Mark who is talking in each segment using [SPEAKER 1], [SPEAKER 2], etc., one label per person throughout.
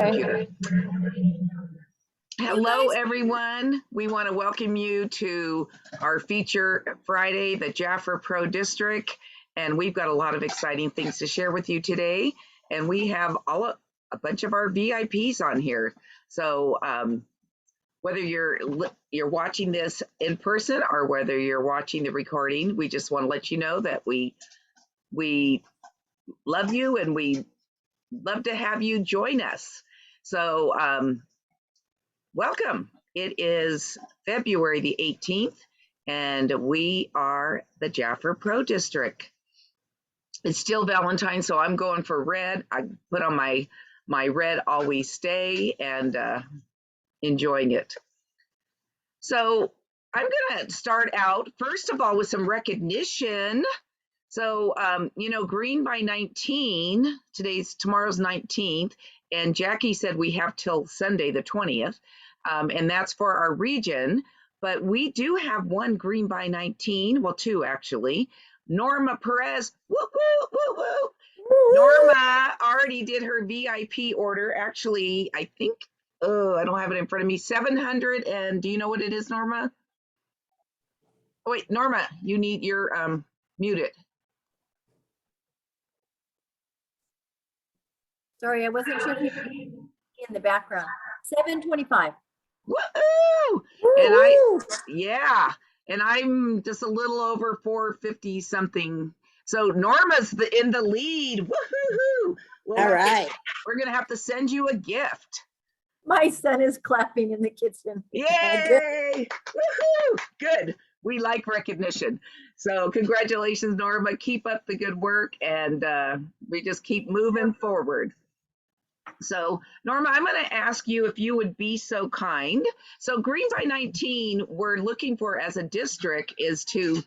[SPEAKER 1] Computer. Hello, everyone. We want to welcome you to our feature Friday, the Jafra Pro District, and we've got a lot of exciting things to share with you today. And we have a bunch of our VIPs on here. So whether you're watching this in person or whether you're watching the recording, we just want to let you know that we love you and we love to have you join us. So welcome. It is February the 18th, and we are the Jafra Pro District. It's still Valentine's, so I'm going for red. I put on my red Always Stay and enjoying it. So I'm going to start out, first of all, with some recognition. So, Green by 19, tomorrow's 19th, and Jackie said we have till Sunday, the 20th, and that's for our region, but we do have one Green by 19, well, two actually. Norma Perez, woo, woo, woo, woo. Norma already did her VIP order, actually, I think, I don't have it in front of me, 700, and do you know what it is, Norma? Oh, wait, Norma, you're muted.
[SPEAKER 2] Sorry, I wasn't sure if you could be in the background. 725.
[SPEAKER 1] Woohoo! And I'm just a little over 450 something. So Norma's in the lead. Woohoo! Well,
[SPEAKER 3] all right.
[SPEAKER 1] We're gonna have to send you a gift.
[SPEAKER 2] My son is clapping in the kitchen.
[SPEAKER 1] Yay! Woohoo! Good. We like recognition. So congratulations, Norma. Keep up the good work, and we just keep moving forward. So, Norma, I'm going to ask you if you would be so kind. So, Green by 19, we're looking for as a district is to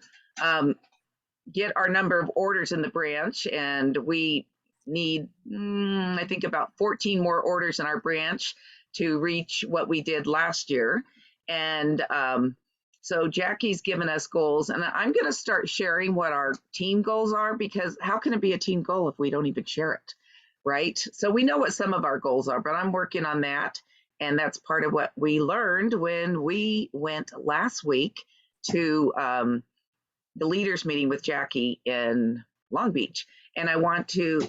[SPEAKER 1] get our number of orders in the branch, and we need, I think, about 14 more orders in our branch to reach what we did last year. And so Jackie's given us goals, and I'm going to start sharing what our team goals are, because how can it be a team goal if we don't even share it? Right? So we know what some of our goals are, but I'm working on that. And that's part of what we learned when we went last week to the leaders meeting with Jackie in Long Beach. And I want to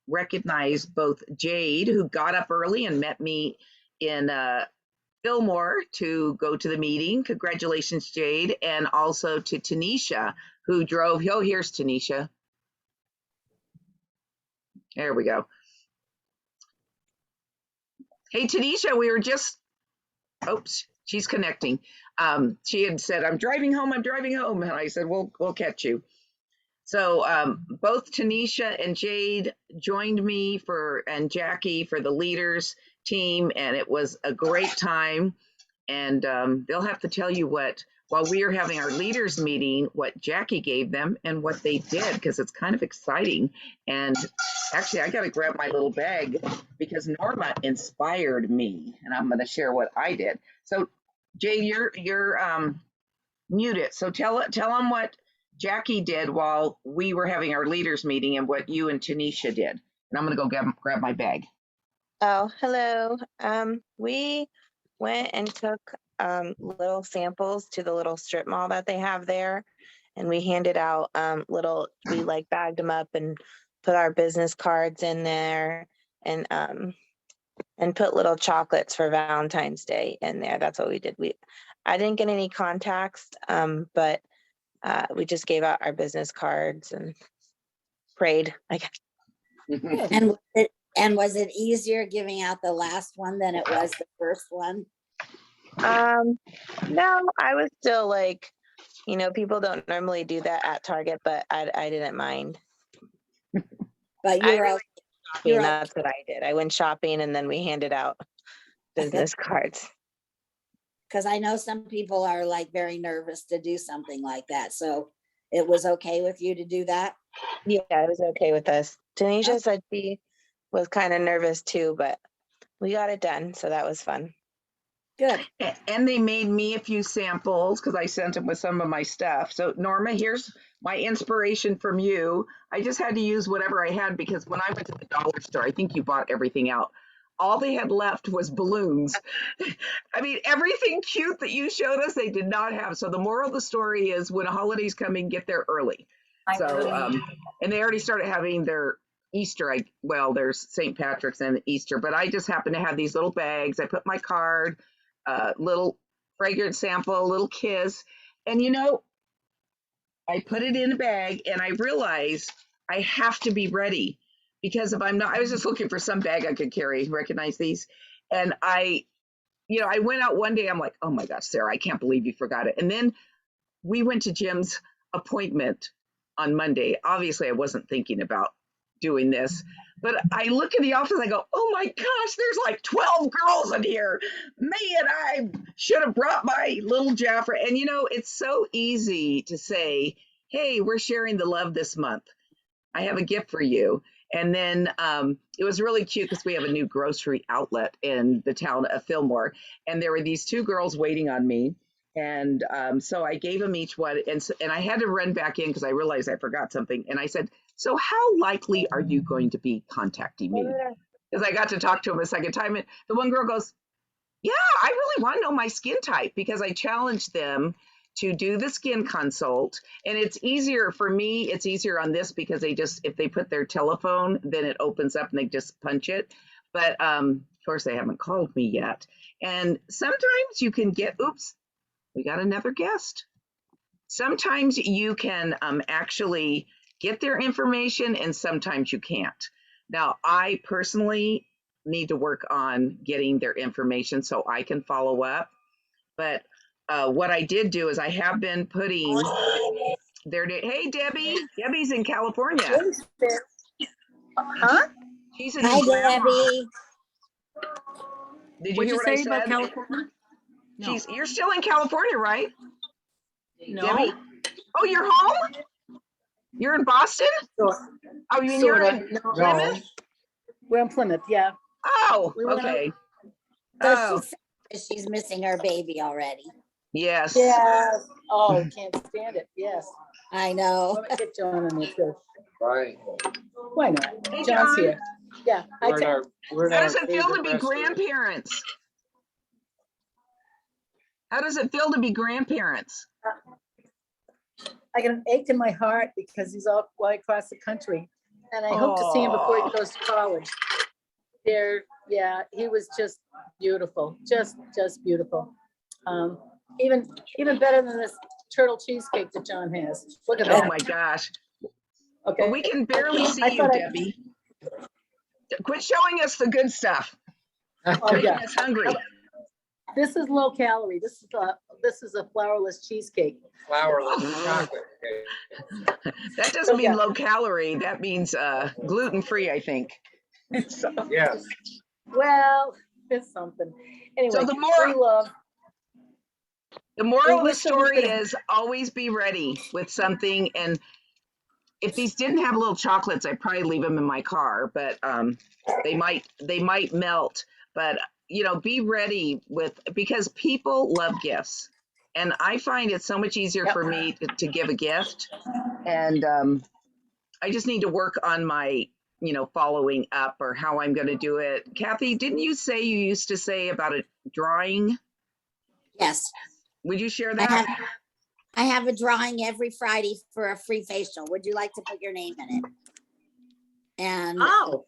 [SPEAKER 1] recognize both Jade, who got up early and met me in Fillmore to go to the meeting. Congratulations, Jade. And also to Tanisha, who drove. Oh, here's Tanisha. There we go. Hey, Tanisha, we were just, oops, she's connecting. She had said, I'm driving home. And I said, we'll catch you. So both Tanisha and Jade joined me and Jackie for the leaders team, and it was a great time. And they'll have to tell you while we are having our leaders meeting, what Jackie gave them and what they did, because it's kind of exciting. And actually, I got to grab my little bag because Norma inspired me, and I'm going to share what I did. So, Jade, you're muted. So tell them what Jackie did while we were having our leaders meeting and what you and Tanisha did. And I'm going to go grab my bag.
[SPEAKER 4] Oh, hello. We went and took little samples to the little strip mall that they have there, and we handed out we bagged them up and put our business cards in there, and put little chocolates for Valentine's Day in there. That's what we did. I didn't get any contacts, but we just gave out our business cards and prayed, I guess.
[SPEAKER 3] And was it easier giving out the last one than it was the first one?
[SPEAKER 4] No, I was still people don't normally do that at Target, but I didn't mind.
[SPEAKER 3] But
[SPEAKER 4] that's what I did. I went shopping and then we handed out business cards.
[SPEAKER 3] Because I know some people are very nervous to do something like that. So it was okay with you to do that?
[SPEAKER 4] Yeah, it was okay with us. Tanisha said she was kind of nervous too, but we got it done. So that was fun.
[SPEAKER 3] Good.
[SPEAKER 1] And they made me a few samples because I sent them with some of my stuff. So Norma, here's my inspiration from you. I just had to use whatever I had because when I went to the dollar store, I think you bought everything out. all they had left was balloons. I mean, everything cute that you showed us, they did not have. So the moral of the story is when a holiday's coming, get there early. So, and they already started having their Easter. Well, there's St. Patrick's and Easter, but I just happen to have these little bags. I put my card, little fragrance sample, little kiss. And I put it in a bag and I realized I have to be ready because if I'm not, I was just looking for some bag I could carry, recognize these. And I went out one day, I'm like, oh my gosh, Sarah, I can't believe you forgot it. And then we went to Jim's appointment on Monday. Obviously, I wasn't thinking about doing this, but I look in the office, I go, oh my gosh, there's like 12 girls in here. Man, I should have brought my little Jafra. And it's so easy to say, hey, we're sharing the love this month. I have a gift for you. And then it was really cute because we have a new grocery outlet in the town of Fillmore. And there were these two girls waiting on me. And so I gave them each one. And I had to run back in because I realized I forgot something. And I said, so how likely are you going to be contacting me? Because I got to talk to them a second time. And the one girl goes, yeah, I really want to know my skin type because I challenged them to do the skin consult. And it's easier for me. It's easier on this because if they put their telephone, then it opens up and they just punch it. But of course, they haven't called me yet. And sometimes you can get, oops, we got another guest. Sometimes you can actually get their information and sometimes you can't. Now, I personally need to work on getting their information so I can follow up. But what I did do is I have been putting hey, Debbie. Debbie's in California.
[SPEAKER 5] Huh?
[SPEAKER 1] She's in
[SPEAKER 3] Hi,
[SPEAKER 1] Grandma.
[SPEAKER 3] Debbie.
[SPEAKER 1] Did you
[SPEAKER 5] What'd
[SPEAKER 1] hear
[SPEAKER 5] you
[SPEAKER 1] what I
[SPEAKER 5] say about
[SPEAKER 1] said?
[SPEAKER 5] California? No.
[SPEAKER 1] You're still in California, right?
[SPEAKER 5] No.
[SPEAKER 1] Debbie? Oh, you're home? You're in Boston?
[SPEAKER 5] Sort,
[SPEAKER 1] Oh, you mean
[SPEAKER 5] sort
[SPEAKER 1] you're
[SPEAKER 5] of.
[SPEAKER 1] in
[SPEAKER 5] No.
[SPEAKER 1] Plymouth?
[SPEAKER 5] We're in Plymouth, yeah.
[SPEAKER 1] Oh,
[SPEAKER 5] We went
[SPEAKER 1] okay.
[SPEAKER 3] So
[SPEAKER 1] Oh,
[SPEAKER 3] she said she's missing her baby already.
[SPEAKER 1] yes.
[SPEAKER 5] Yes. Oh, can't stand it. Yes.
[SPEAKER 3] I know.
[SPEAKER 5] Let me get John in there too.
[SPEAKER 6] Right.
[SPEAKER 5] Why not?
[SPEAKER 1] Hey,
[SPEAKER 5] John's
[SPEAKER 1] John.
[SPEAKER 5] here. Yeah.
[SPEAKER 6] We're in our
[SPEAKER 1] How does it feel to
[SPEAKER 6] favorite
[SPEAKER 1] be
[SPEAKER 6] restaurant.
[SPEAKER 1] grandparents? How does it feel to be grandparents?
[SPEAKER 5] I got an ache in my heart because he's all way across the country. And I hope to see him before he goes to college. Yeah, he was just beautiful. Just beautiful. Even better than this turtle cheesecake that John has. Look at
[SPEAKER 1] Oh
[SPEAKER 5] that.
[SPEAKER 1] my gosh.
[SPEAKER 5] Okay.
[SPEAKER 1] Well, we can barely see
[SPEAKER 5] I
[SPEAKER 1] you,
[SPEAKER 5] thought
[SPEAKER 1] Debbie. Quit showing us the good stuff.
[SPEAKER 5] Oh,
[SPEAKER 1] Making
[SPEAKER 5] yeah.
[SPEAKER 1] us hungry.
[SPEAKER 5] This is low calorie. This is a flourless cheesecake.
[SPEAKER 6] Flourless chocolate cake.
[SPEAKER 1] That doesn't mean
[SPEAKER 5] Yeah.
[SPEAKER 1] low calorie. That means gluten-free, I think. So,
[SPEAKER 6] Yes.
[SPEAKER 5] Well, it's something. Anyway,
[SPEAKER 1] So the more-
[SPEAKER 5] we love.
[SPEAKER 1] the moral of the
[SPEAKER 5] wish that we
[SPEAKER 1] story
[SPEAKER 5] could-
[SPEAKER 1] is always be ready with something. And if these didn't have little chocolates, I'd probably leave them in my car, but they might melt. But be ready because people love gifts. And I find it so much easier
[SPEAKER 5] Yep.
[SPEAKER 1] for me to give a gift. And I just need to work on my, following up or how I'm going to do it. Kathy, didn't you say you used to say about a drawing?
[SPEAKER 3] Yes,
[SPEAKER 1] Would you share
[SPEAKER 3] I
[SPEAKER 1] that?
[SPEAKER 3] have. I have a drawing every Friday for a free facial. Would you like to put your name in it? And
[SPEAKER 5] Oh,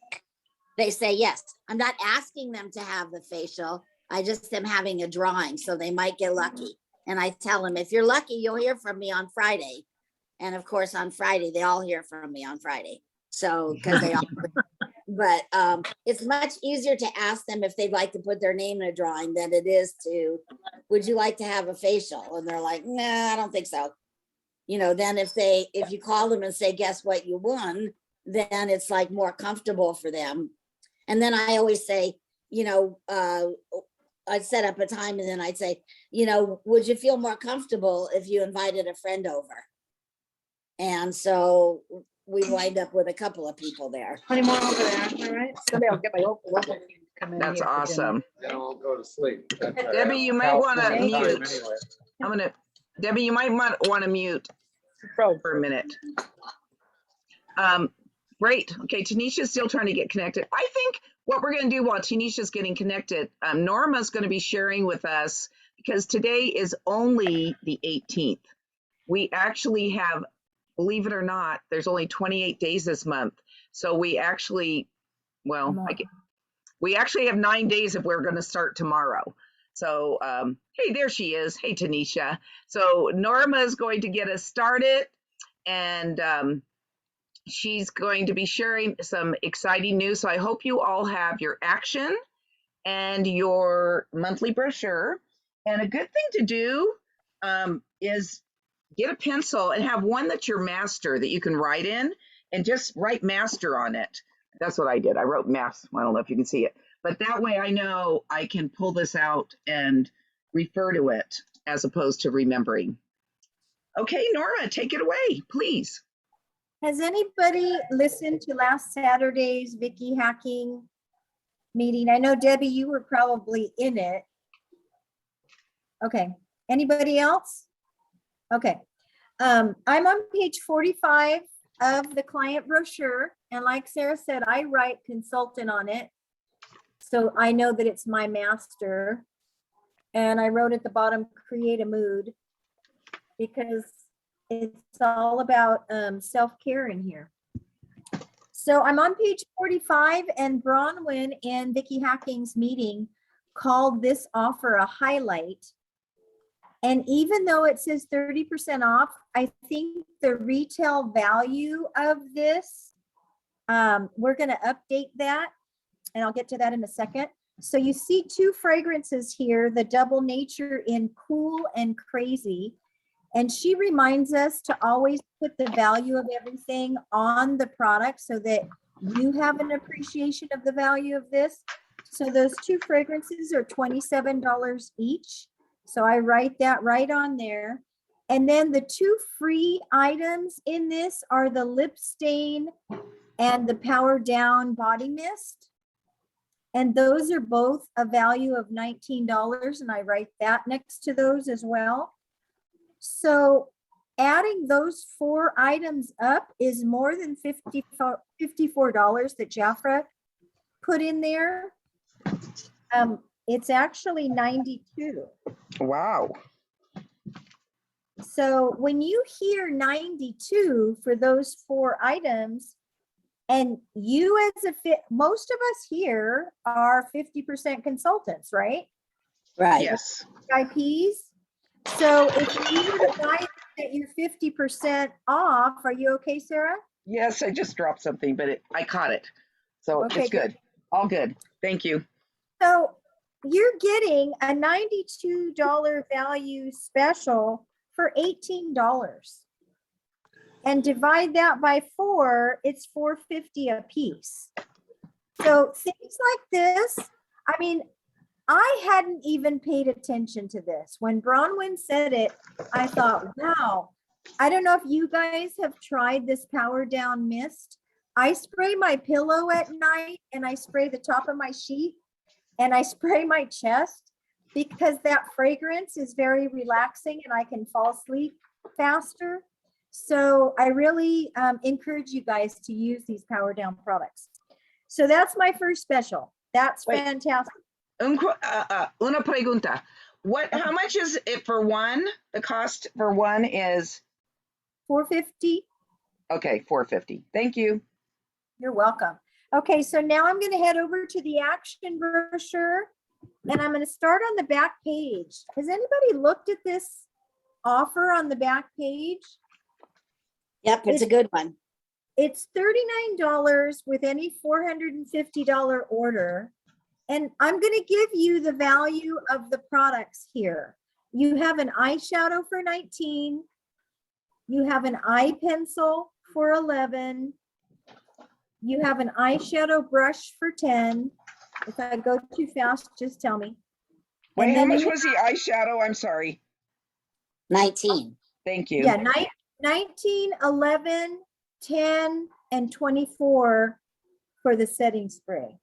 [SPEAKER 3] they say yes. I'm not asking them to have the facial. I just am having a drawing, so they might get lucky. And I tell them, if you're lucky, you'll hear from me on Friday. And of course, on Friday, they all hear from me on Friday. So, because they all, but it's much easier to ask them if they'd like to put their name in a drawing than it is to, would you like to have a facial? And they're like, nah, I don't think so. Then if you call them and say, guess what you won, then it's like more comfortable for them. And then I always say, I'd set up a time and then I'd say, would you feel more comfortable if you invited a friend over? And so we wind up with a couple of people there.
[SPEAKER 5] honey, more over there. All right. Someday I'll get my local come in
[SPEAKER 1] That's
[SPEAKER 5] here for dinner.
[SPEAKER 1] awesome.
[SPEAKER 6] Then I'll go to sleep. That's right.
[SPEAKER 1] Debbie, you might want to
[SPEAKER 6] California
[SPEAKER 1] mute.
[SPEAKER 6] time anyway.
[SPEAKER 1] Debbie, you might want to mute
[SPEAKER 5] Pro.
[SPEAKER 1] for a minute. Great. Okay, Tanisha's still trying to get connected. I think what we're going to do while Tanisha's getting connected, Norma's going to be sharing with us, because today is only the 18th. We actually have, believe it or not, there's only 28 days this month. So we actually, well, we actually have 9 days if we're going to start tomorrow. So, hey, there she is. Hey, Tanisha. So Norma is going to get us started, and she's going to be sharing some exciting news. So I hope you all have your action and your monthly brochure. And a good thing to do is get a pencil and have one that's your master that you can write in, and just write master on it. That's what I did. I wrote math. I don't know if you can see it, but that way I know I can pull this out and refer to it as opposed to remembering. Okay, Nora, take it away, please.
[SPEAKER 2] Has anybody listened to last Saturday's Vicky hacking meeting? I know Debbie, you were probably in it. Okay, anybody else? Okay, I'm on page 45 of the client brochure. And like Sarah said, I write consultant on it. So I know that it's my master. And I wrote at the bottom, create a mood, because it's all about self-care in here. So I'm on page 45, and Bronwyn and Vicky Hacking's meeting called this offer a highlight. And even though it says 30% off, I think the retail value of this, we're going to update that, and I'll get to that in a second. So you see two fragrances here, the Double Nature in Cool and Crazy. And she reminds us to always put the value of everything on the product so that you have an appreciation of the value of this. So those two fragrances are $27 each. So I write that right on there. And then the two free items in this are the lip stain and the Power Down body mist. And those are both a value of $19. And I write that next to those as well. So adding those four items up is more than $54 that Jafra put in there. It's actually $92.
[SPEAKER 1] Wow.
[SPEAKER 2] So when you hear $92 for those four items, and you as a fit, most of us here are 50% consultants, right?
[SPEAKER 3] Right.
[SPEAKER 1] Yes.
[SPEAKER 2] IPs. So if you were to buy it at your 50% off, are you okay, Sarah?
[SPEAKER 1] Yes, I just dropped something, but I caught it. So
[SPEAKER 2] Okay,
[SPEAKER 1] it's good. All good. Thank you.
[SPEAKER 2] So you're getting a $92 value special for $18. And divide that by 4, it's $4.50 a piece. So things like this, I mean, I hadn't even paid attention to this. When Bronwyn said it, I thought, wow, I don't know if you guys have tried this Power Down mist. I spray my pillow at night, and I spray the top of my sheet, and I spray my chest, because that fragrance is very relaxing and I can fall asleep faster. So I really encourage you guys to use these Power Down products. So that's my first special. That's
[SPEAKER 1] Wait.
[SPEAKER 2] fantastic.
[SPEAKER 1] Una pregunta. How much is it for one? The cost for one is
[SPEAKER 2] $4.50.
[SPEAKER 1] okay, $4.50. Thank you.
[SPEAKER 2] You're welcome. Okay, so now I'm going to head over to the action brochure, and I'm going to start on the back page. Has anybody looked at this offer on the back page?
[SPEAKER 3] Yep, it's a good one.
[SPEAKER 2] It's $39 with any $450 order. And I'm going to give you the value of the products here. You have an eyeshadow for $19. You have an eye pencil for $11. You have an eyeshadow brush for $10. If I go too fast, just tell me.
[SPEAKER 1] Wait, how much was the eyeshadow? I'm sorry.
[SPEAKER 3] 19.
[SPEAKER 1] Thank you.
[SPEAKER 2] Yeah, 19, 11, 10, and 24 for the setting spray.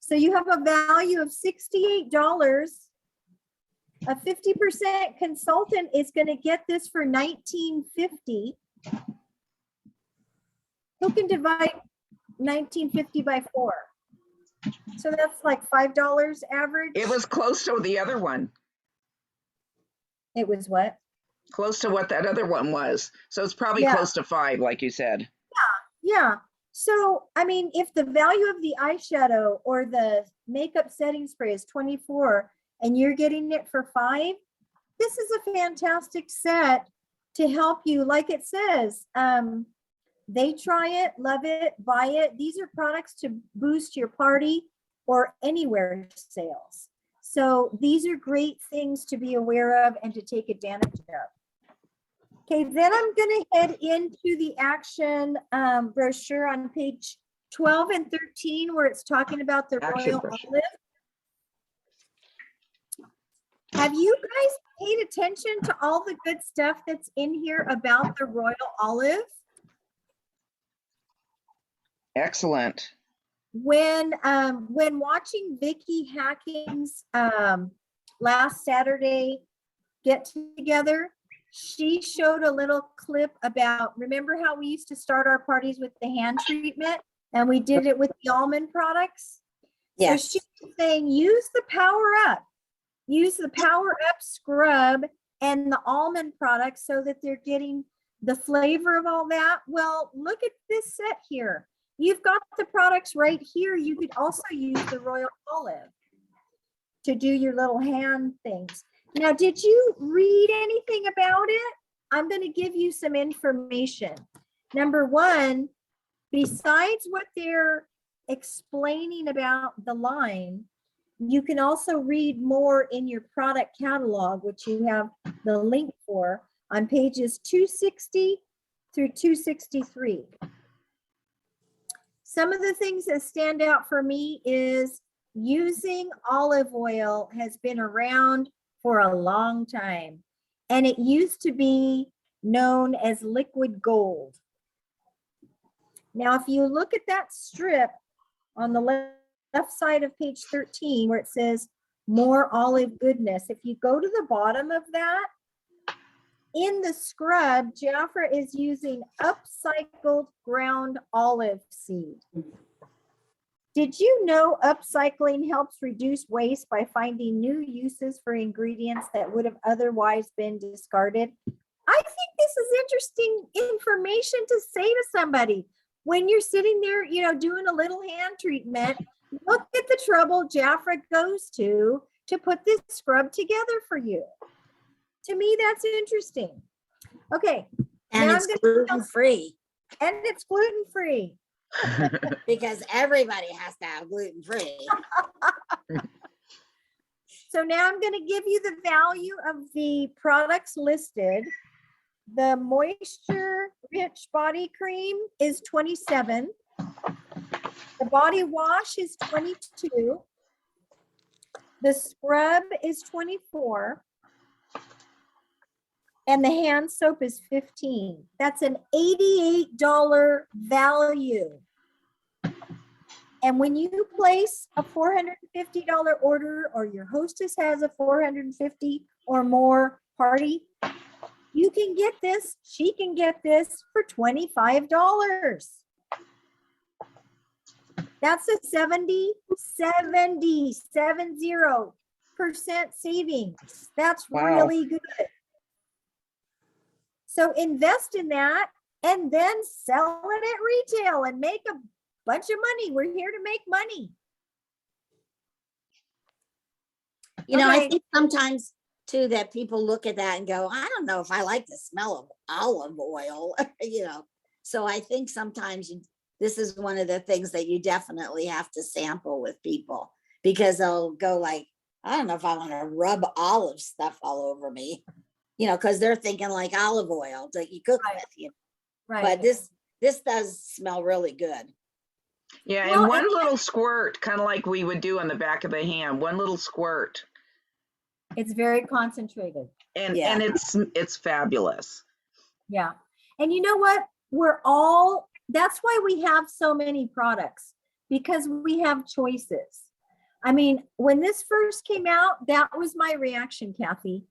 [SPEAKER 2] So you have a value of $68. A 50% consultant is going to get this for $19.50. Who can divide 1950 by 4. So that's like $5 average.
[SPEAKER 1] It was close to the other one,
[SPEAKER 2] It was what?
[SPEAKER 1] close to what that other one was. So it's probably
[SPEAKER 2] Yeah.
[SPEAKER 1] close to 5, like you said.
[SPEAKER 2] Yeah. So, I mean, if the value of the eyeshadow or the makeup setting spray is 24 and you're getting it for 5, this is a fantastic set to help you. Like it says, they try it, love it, buy it. These are products to boost your party or anywhere sales. So these are great things to be aware of and to take advantage of. Okay, then I'm going to head into the action brochure on page 12 and 13, where it's talking about the
[SPEAKER 1] Action
[SPEAKER 2] Royal
[SPEAKER 1] brochure.
[SPEAKER 2] Olive. Have you guys paid attention to all the good stuff that's in here about the Royal Olive?
[SPEAKER 1] Excellent.
[SPEAKER 2] When watching Vicky Hacking's last Saturday get together, she showed a little clip about, remember how we used to start our parties with the hand treatment and we did it with the almond products?
[SPEAKER 3] Yes.
[SPEAKER 2] So she was saying, use the Power Up scrub and the almond products so that they're getting the flavor of all that. Well, look at this set here. You've got the products right here. You could also use the Royal Olive to do your little hand things. Now, did you read anything about it? I'm going to give you some information. Number one, besides what they're explaining about the line, you can also read more in your product catalog, which you have the link for on pages 260 through 263. Some of the things that stand out for me is using olive oil has been around for a long time, and it used to be known as liquid gold. Now, if you look at that strip on the left side of page 13 where it says more olive goodness, if you go to the bottom of that, in the scrub, Jafra is using upcycled ground olive seed. Did you know upcycling helps reduce waste by finding new uses for ingredients that would have otherwise been discarded? I think this is interesting information to say to somebody when you're sitting there, you know, doing a little hand treatment. Look at the trouble Jafra goes to put this scrub together for you. To me, that's interesting. Okay.
[SPEAKER 3] And
[SPEAKER 2] now
[SPEAKER 3] it's
[SPEAKER 2] I'm gonna-
[SPEAKER 3] gluten-free
[SPEAKER 2] And it's gluten-free.
[SPEAKER 3] because everybody has to have gluten-free.
[SPEAKER 2] So now I'm going to give you the value of the products listed. The Moisture Rich Body Cream is 27. The body wash is 22. The scrub is 24. And the hand soap is 15. That's an $88 value. And when you place a $450 order or your hostess has a $450 or more party, you can get this, she can get this for $25. That's a 70% savings. That's
[SPEAKER 1] Wow.
[SPEAKER 2] really good. So invest in that and then sell it at retail and make a bunch of money. We're here to make money.
[SPEAKER 3] You know, I
[SPEAKER 2] Okay.
[SPEAKER 3] think sometimes too that people look at that and go, I don't know if I like the smell of olive oil, you know. So I think sometimes this is one of the things that you definitely have to sample with people because they'll go like, I don't know if I want to rub olive stuff all over me, you know, because they're thinking like olive oil that you cook
[SPEAKER 2] Right.
[SPEAKER 3] with, you know.
[SPEAKER 2] Right.
[SPEAKER 3] But this does smell really good.
[SPEAKER 1] Yeah,
[SPEAKER 2] Well,
[SPEAKER 1] and one little squirt, kind of like we would do on the back of the hand, one little squirt.
[SPEAKER 2] It's very concentrated.
[SPEAKER 1] And
[SPEAKER 3] Yeah.
[SPEAKER 1] and it's fabulous.
[SPEAKER 2] Yeah. And you know what? That's why we have so many products, because we have choices. I mean, when this first came out, that was my reaction, Kathy.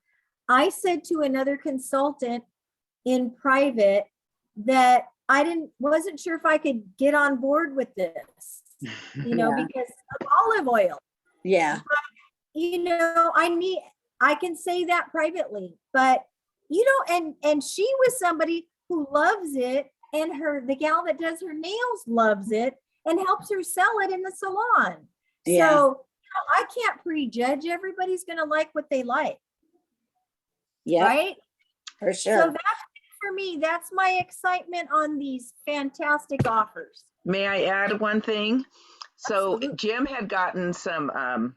[SPEAKER 2] I said to another consultant in private that wasn't sure if I could get on board with this,
[SPEAKER 3] Yeah.
[SPEAKER 2] because of olive oil.
[SPEAKER 3] Yeah.
[SPEAKER 2] I can say that privately, but and she was somebody who loves it, and the gal that does her nails loves it and helps her sell it in the salon.
[SPEAKER 3] Yeah.
[SPEAKER 2] So I can't prejudge. Everybody's going to like what they like.
[SPEAKER 3] Yeah.
[SPEAKER 2] Right.
[SPEAKER 3] For
[SPEAKER 2] So
[SPEAKER 3] sure.
[SPEAKER 2] that's for me. That's my excitement on these fantastic offers.
[SPEAKER 1] May I add one thing? So
[SPEAKER 2] Absolutely.
[SPEAKER 1] Jim had gotten some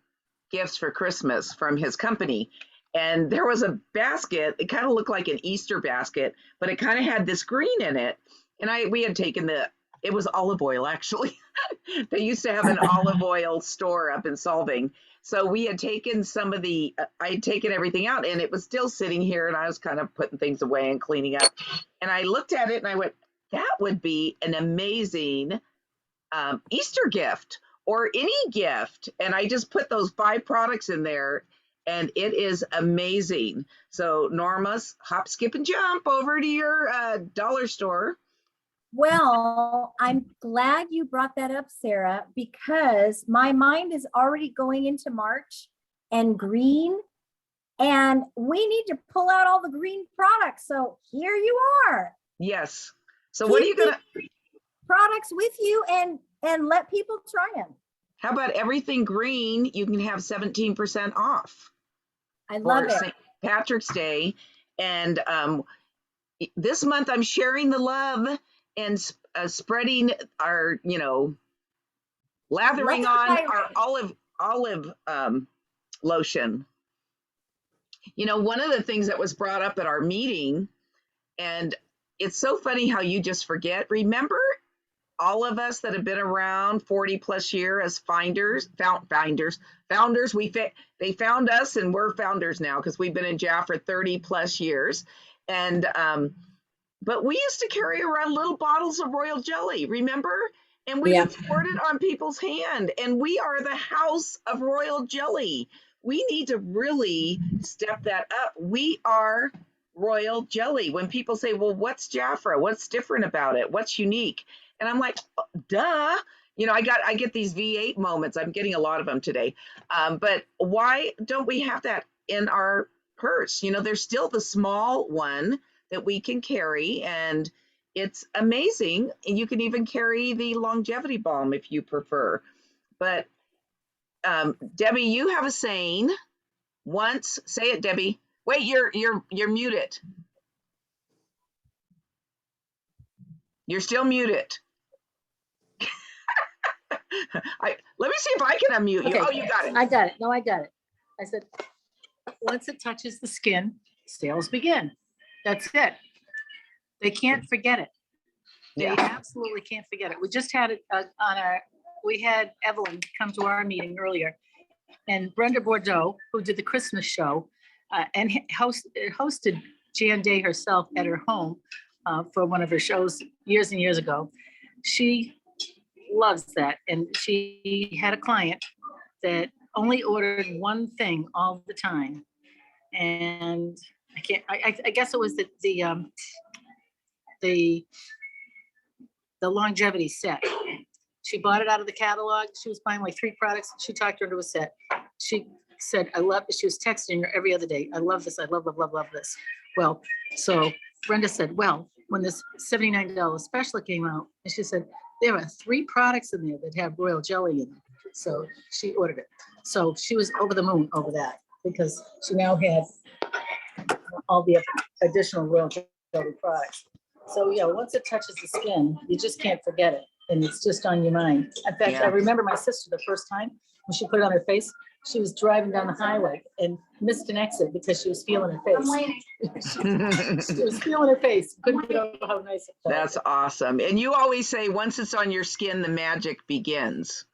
[SPEAKER 1] gifts for Christmas from his company, and there was a basket. It kind of looked like an Easter basket, but it kind of had this green in it. And we had taken it was olive oil, actually. They used to have an olive oil store up in Solving. So we had taken I had taken everything out, and it was still sitting here, and I was kind of putting things away and cleaning up. And I looked at it and I went, that would be an amazing Easter gift or any gift. And I just put those 5 products in there, and it is amazing. So Norma's hop, skip, and jump over to your dollar store.
[SPEAKER 2] Well, I'm glad you brought that up, Sarah, because my mind is already going into March and green, and we need to pull out all the green products. So here you are.
[SPEAKER 1] Yes. So what are you
[SPEAKER 2] Keep
[SPEAKER 1] gonna?
[SPEAKER 2] these products with you and let people try them.
[SPEAKER 1] How about everything green? You can have 17% off
[SPEAKER 2] I love
[SPEAKER 1] for
[SPEAKER 2] it.
[SPEAKER 1] St. Patrick's Day, and this month I'm sharing the love and spreading our, lathering on our olive lotion. One of the things that was brought up at our meeting, and it's so funny how you just forget. Remember all of us that have been around 40 plus years as founders, they found us, and we're founders now because we've been in Jafra 30 plus years. And, but we used to carry around little bottles of royal jelly, remember? And we would pour it on people's hand, and we are the house of royal jelly. We need to really step that up. We are royal jelly. When people say, well, what's Jafra? What's different about it? What's unique? And I'm like, duh. I get these V8 moments. I'm getting a lot of them today. But why don't we have that in our purse? There's still the small one that we can carry, and it's amazing. And you can even carry the longevity balm if you prefer. But Debbie, you have a saying once. Say it, Debbie. Wait, you're muted. You're still muted. Let me see if I can unmute you.
[SPEAKER 5] Okay.
[SPEAKER 1] Oh, you got it.
[SPEAKER 5] I got it. No, I got it. I said, once it touches the skin, sales begin. That's it. They can't forget it. They
[SPEAKER 1] Yeah.
[SPEAKER 5] absolutely can't forget it. We just had it we had Evelyn come to our meeting earlier, and Brenda Bordeaux, who did the Christmas show, and hosted Jan Day herself at her home for one of her shows years and years ago. She loves that. And she had a client that only ordered one thing all the time. And I guess it was the longevity set. She bought it out of the catalog. She was buying like 3 products. She talked her into a set. She said, I love it. She was texting her every other day. I love this. I love this. Well, so Brenda said, well, when this $79 special came out, and she said, there are 3 products in there that have royal jelly in them. So she ordered it. So she was over the moon over that, because she now had all the additional royal jelly products. So yeah, once it touches the skin, you just can't forget it. And it's just on your mind. In fact,
[SPEAKER 1] Yeah.
[SPEAKER 5] I remember my sister the first time when she put it on her face, she was driving down the highway and missed an exit because she was feeling her face. She was feeling her face. Couldn't get over how nice it felt.
[SPEAKER 1] That's awesome. And you always say, once it's on your skin, the magic begins,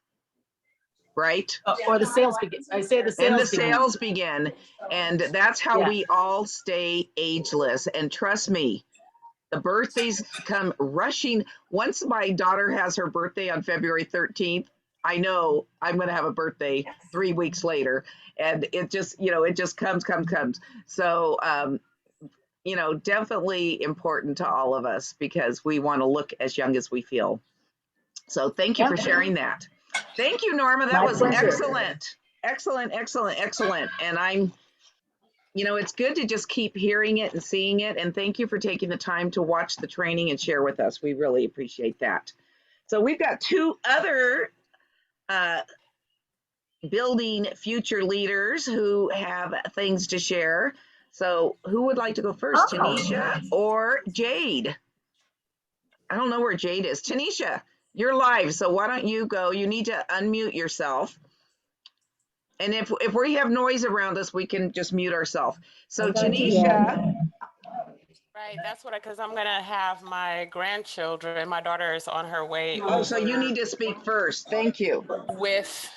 [SPEAKER 1] right?
[SPEAKER 5] Or the sales begin. I say the sales
[SPEAKER 1] And the
[SPEAKER 5] begin.
[SPEAKER 1] sales begin. And that's how
[SPEAKER 5] Yeah.
[SPEAKER 1] we all stay ageless. And trust me, the birthdays come rushing. Once my daughter has her birthday on February 13th, I know I'm going to have a birthday 3 weeks later. And it just, it just comes. So you know, definitely important to all of us because we want to look as young as we feel. So thank you for sharing that. Thank you, Norma. That
[SPEAKER 5] My
[SPEAKER 1] was
[SPEAKER 5] pleasure.
[SPEAKER 1] excellent. Excellent, excellent, excellent. And I'm, you know, it's good to just keep hearing it and seeing it. And thank you for taking the time to watch the training and share with us. We really appreciate that. So we've got two other building future leaders who have things to share. So who would like to go first, Tanisha or Jade? I don't know where Jade is. Tanisha, you're live, so why don't you go? You need to unmute yourself. And if we have noise around us, we can just mute ourselves. So Tanisha.
[SPEAKER 7] Right, that's what because I'm gonna have my grandchildren. My daughter is on her way
[SPEAKER 1] Oh, so you
[SPEAKER 7] over
[SPEAKER 1] need to speak first. Thank you.
[SPEAKER 7] with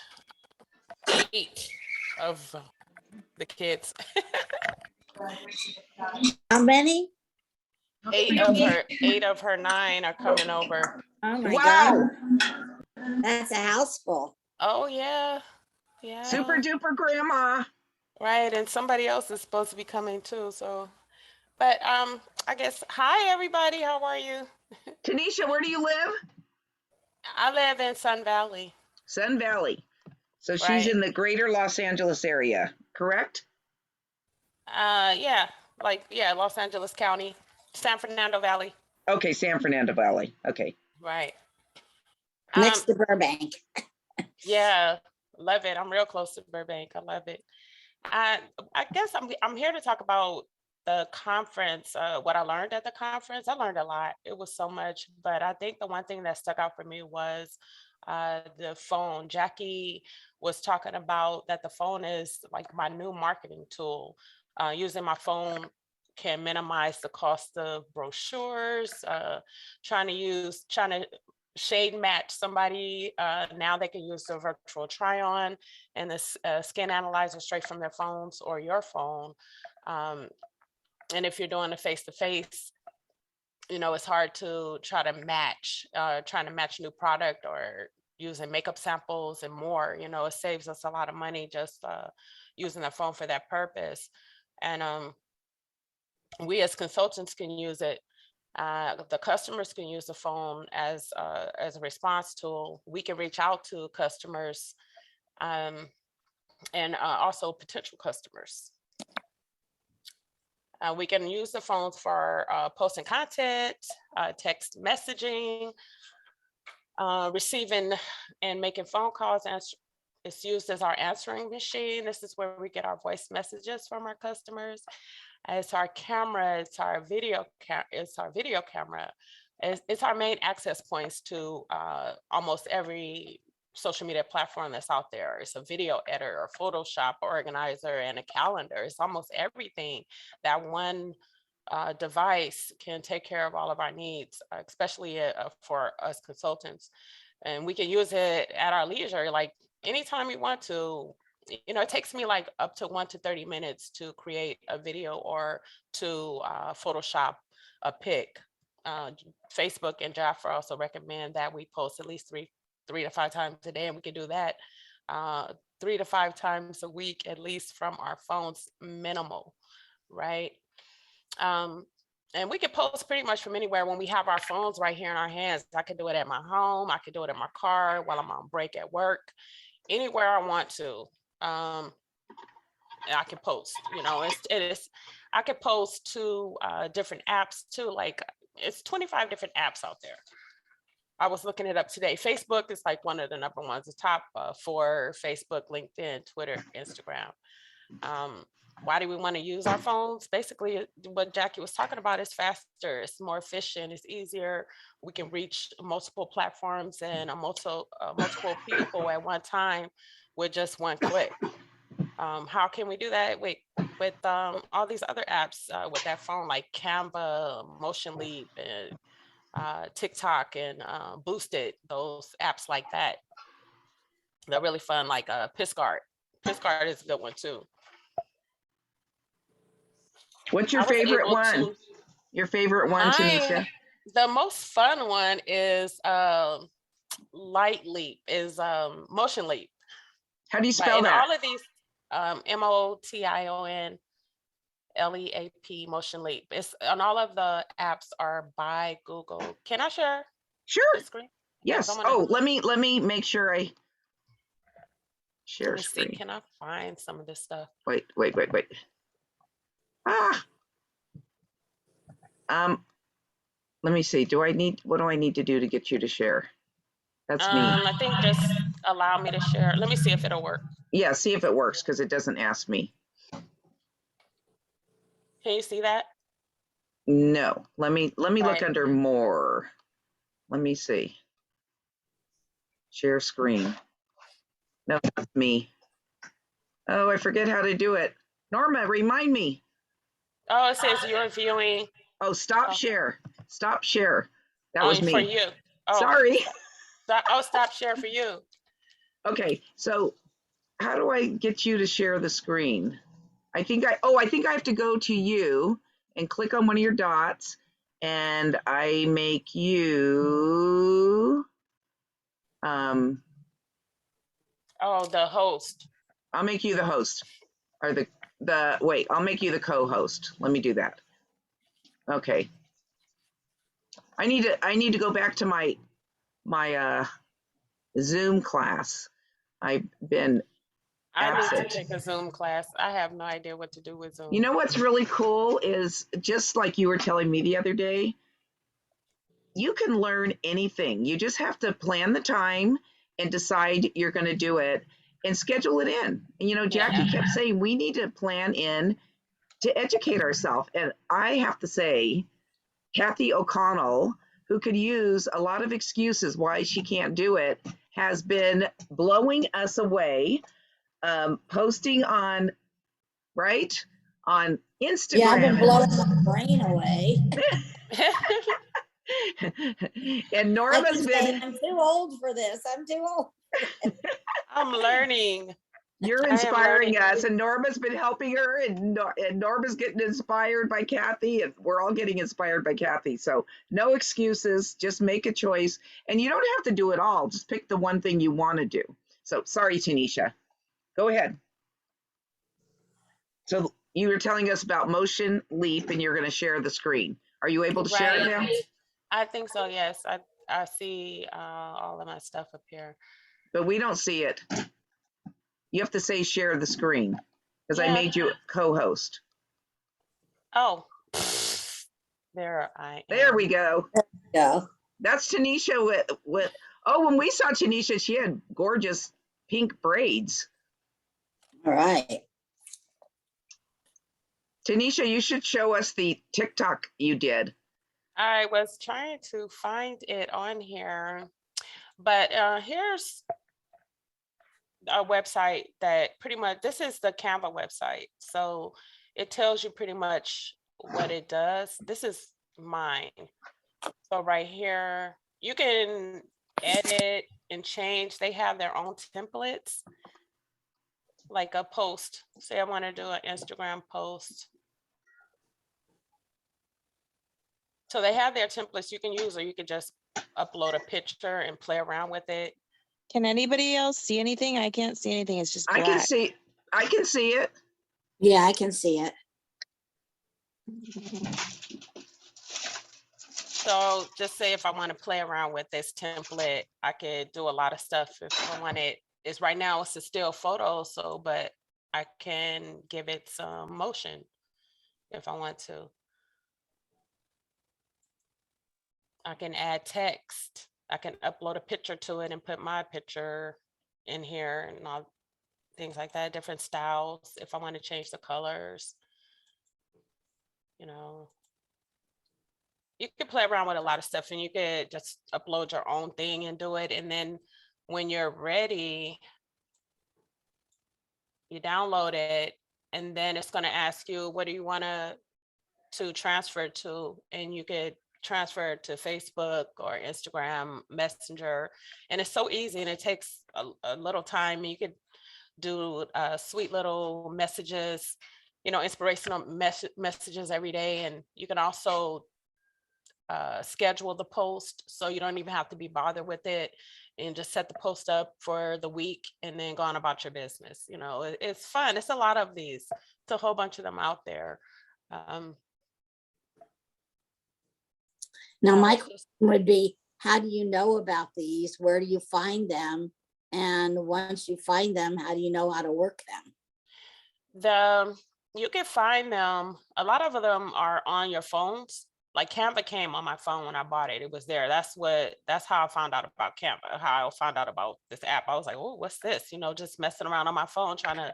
[SPEAKER 7] 8 of the kids.
[SPEAKER 3] How many?
[SPEAKER 7] 8 of her 9 are coming over.
[SPEAKER 3] Oh my
[SPEAKER 1] Wow.
[SPEAKER 3] God. That's a house full.
[SPEAKER 7] Oh yeah,
[SPEAKER 1] Super
[SPEAKER 7] yeah.
[SPEAKER 1] duper grandma.
[SPEAKER 7] Right, and somebody else is supposed to be coming too. So, but I guess hi everybody. How are you?
[SPEAKER 1] Tanisha, where do you live?
[SPEAKER 7] I live in Sun Valley.
[SPEAKER 1] Sun Valley. So she's
[SPEAKER 7] Right.
[SPEAKER 1] in the greater Los Angeles area, correct?
[SPEAKER 7] Yeah, Los Angeles County, San Fernando Valley.
[SPEAKER 1] Okay, San Fernando Valley. Okay.
[SPEAKER 7] Right.
[SPEAKER 3] Next to Burbank.
[SPEAKER 7] Yeah, love it. I'm real close to Burbank. I love it. I guess I'm here to talk about the conference. What I learned at the conference. I learned a lot. It was so much, but I think the one thing that stuck out for me was the phone. Jackie was talking about that the phone is like my new marketing tool. Using my phone can minimize the cost of brochures. Trying to shade match somebody. Now they can use the virtual try on and the skin analyzer straight from their phones or your phone. And if you're doing a face-to-face, you know, it's hard to trying to match new product or using makeup samples and more. You know, it saves us a lot of money just using the phone for that purpose. And we as consultants can use it. The customers can use the phone as a response tool. We can reach out to customers and also potential customers. We can use the phones for posting content, text messaging, receiving and making phone calls. And it's used as our answering machine. This is where we get our voice messages from our customers. It's our camera, it's our video camera. It's our main access points to almost every social media platform that's out there. It's a video editor, a Photoshop organizer, and a calendar. It's almost everything. That one device can take care of all of our needs, especially for us consultants. And we can use it at our leisure, like anytime we want to. You know, it takes me like up to 1 to 30 minutes to create a video or to Photoshop a pic. Facebook and Jafra also recommend that we post at least three to 5 times a day, and we can do that 3 to 5 times a week, at least from our phones, minimal, right? And we can post pretty much from anywhere when we have our phones right here in our hands. I can do it at my home. I can do it in my car while I'm on break at work, anywhere I want to. I can post, you know, I could post to different apps too. Like it's 25 different apps out there. I was looking it up today. Facebook is like one of the number ones, the top 4: Facebook, LinkedIn, Twitter, Instagram. Why do we want to use our phones? Basically, what Jackie was talking about is faster, it's more efficient, it's easier. We can reach multiple platforms and multiple people at one time with just one click. How can we do that? With all these other apps with that phone, like Canva, Motion Leap, and TikTok, and Boosted, those apps like that. They're really fun, like PissGuard. PissGuard is a good one too.
[SPEAKER 1] What's your favorite one? Your favorite one, Tanisha?
[SPEAKER 7] The most fun one is Light Leap, is Motion Leap.
[SPEAKER 1] How do you spell that?
[SPEAKER 7] All of these, MOTION. LEAP Motion Leap. It's on all of the apps are by Google. Can I share
[SPEAKER 1] Sure.
[SPEAKER 7] the screen?
[SPEAKER 1] Yes.
[SPEAKER 7] I wanna-
[SPEAKER 1] Oh, let me make sure I
[SPEAKER 7] Let
[SPEAKER 1] share
[SPEAKER 7] me see.
[SPEAKER 1] screen.
[SPEAKER 7] Can I find some of this stuff?
[SPEAKER 1] Wait. Ah. Let me see. What do I need to do to get you to share? That's me.
[SPEAKER 7] I think just allow me to share. Let me see if it'll work.
[SPEAKER 1] Yeah, see if it works because it doesn't ask me.
[SPEAKER 7] Can you see that?
[SPEAKER 1] No. Let me look
[SPEAKER 7] Right.
[SPEAKER 1] under more. Let me see. Share screen. No, that's me. Oh, I forget how to do it. Norma, remind me.
[SPEAKER 7] Oh, it says you're viewing
[SPEAKER 1] Oh, stop
[SPEAKER 7] Oh.
[SPEAKER 1] share. Stop share. That was
[SPEAKER 7] for
[SPEAKER 1] me.
[SPEAKER 7] you. Oh,
[SPEAKER 1] Sorry.
[SPEAKER 7] stop share for you.
[SPEAKER 1] Okay, so how do I get you to share the screen? I think I have to go to you and click on one of your dots and I make you
[SPEAKER 7] Oh, the host.
[SPEAKER 1] I'll make you the host or I'll make you the co-host. Let me do that. Okay. I need to go back to my Zoom class. I've been
[SPEAKER 7] I need to
[SPEAKER 1] absent.
[SPEAKER 7] take a Zoom class. I have no idea what to do with Zoom.
[SPEAKER 1] You know what's really cool is just like you were telling me the other day, you can learn anything. You just have to plan the time and decide you're going to do it and schedule it in. And, you know, Jackie
[SPEAKER 7] Yeah.
[SPEAKER 1] kept saying we need to plan in to educate ourselves. And I have to say, Kathy O'Connell, who could use a lot of excuses why she can't do it, has been blowing us away, posting on Instagram.
[SPEAKER 3] Yeah, I've been blowing my brain away.
[SPEAKER 1] And
[SPEAKER 3] I
[SPEAKER 1] Norma's
[SPEAKER 3] keep saying,
[SPEAKER 1] been,
[SPEAKER 3] I'm too old for this. I'm too old.
[SPEAKER 7] I'm learning.
[SPEAKER 1] you're
[SPEAKER 7] I am
[SPEAKER 1] inspiring
[SPEAKER 7] learning.
[SPEAKER 1] us, and Norma's been helping her, and Norma's getting inspired by Kathy, and we're all getting inspired by Kathy. So no excuses, just make a choice. And you don't have to do it all, just pick the one thing you want to do. So sorry, Tanisha. Go ahead. So you were telling us about Motion Leap, and you're going to share the screen. Are you able to share it now?
[SPEAKER 7] I think so, yes. I see all of my stuff up here.
[SPEAKER 1] But we don't see it. You have to say share the screen because I
[SPEAKER 7] Yeah.
[SPEAKER 1] made you co-host.
[SPEAKER 7] Oh, there I am.
[SPEAKER 1] There we go.
[SPEAKER 3] Yeah.
[SPEAKER 1] That's Tanisha with when we saw Tanisha, she had gorgeous pink braids.
[SPEAKER 3] All right.
[SPEAKER 1] Tanisha, you should show us the TikTok you did.
[SPEAKER 7] I was trying to find it on here, but here's a website that pretty much, this is the Canva website. So it tells you pretty much what it does. This is mine. So right here, you can edit and change. They have their own templates, like a post. Say I want to do an Instagram post. So they have their templates you can use, or you can just upload a picture and play around with it.
[SPEAKER 4] Can anybody else see anything? I can't see anything. It's just
[SPEAKER 1] I
[SPEAKER 4] black.
[SPEAKER 1] can see it.
[SPEAKER 3] Yeah, I can see it.
[SPEAKER 7] So just say if I want to play around with this template, I could do a lot of stuff. If I want it, it's right now it's a still photo, so but I can give it some motion if I want to. I can add text. I can upload a picture to it and put my picture in here and all things like that, different styles. If I want to change the colors, you know, you could play around with a lot of stuff and you could just upload your own thing and do it. And then when you're ready, you download it and then it's going to ask you, what do you want to transfer to? And you could transfer it to Facebook or Instagram Messenger. And it's so easy and it takes a little time. You could do sweet little messages, you know, inspirational messages every day. And you can also schedule the post so you don't even have to be bothered with it and just set the post up for the week and then go on about your business. You know, it's fun. It's a lot of these. It's a whole bunch of them out there.
[SPEAKER 3] Now,
[SPEAKER 7] I
[SPEAKER 3] my
[SPEAKER 7] was
[SPEAKER 3] question
[SPEAKER 7] just-
[SPEAKER 3] would be, how do you know about these? Where do you find them? And once you find them, how do you know how to work them?
[SPEAKER 7] You can find them. A lot of them are on your phones. Like Canva came on my phone when I bought it. It was there. That's how I found out about Canva, how I found out about this app. I was like, oh, what's this? Just messing around on my phone, trying to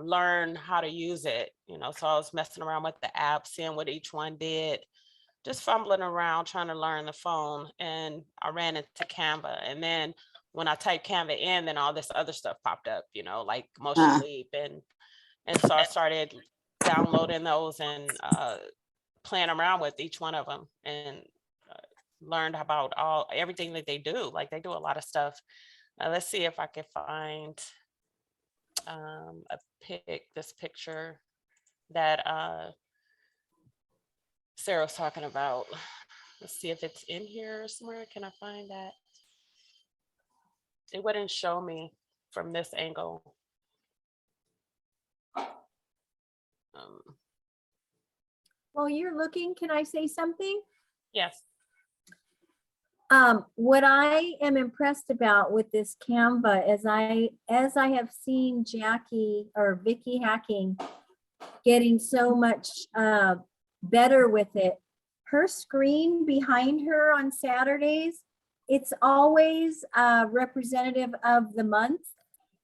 [SPEAKER 7] learn how to use it. So I was messing around with the app, seeing what each one did, just fumbling around, trying to learn the phone. And I ran into Canva. And then when I typed Canva in, then all this other stuff popped up, like Motion Leap. And so I started downloading those and playing around with each one of them, and learned about everything that they do. Like they do a lot of stuff. Let's see if I can find this picture that Sarah was talking about. Let's see if it's in here somewhere. Can I find that? It wouldn't show me from this angle.
[SPEAKER 2] While you're looking, can I say something?
[SPEAKER 7] Yes.
[SPEAKER 2] What I am impressed about with this Canva is as I have seen Jackie or Vicky Hacking getting so much better with it, her screen behind her on Saturdays, it's always representative of the month.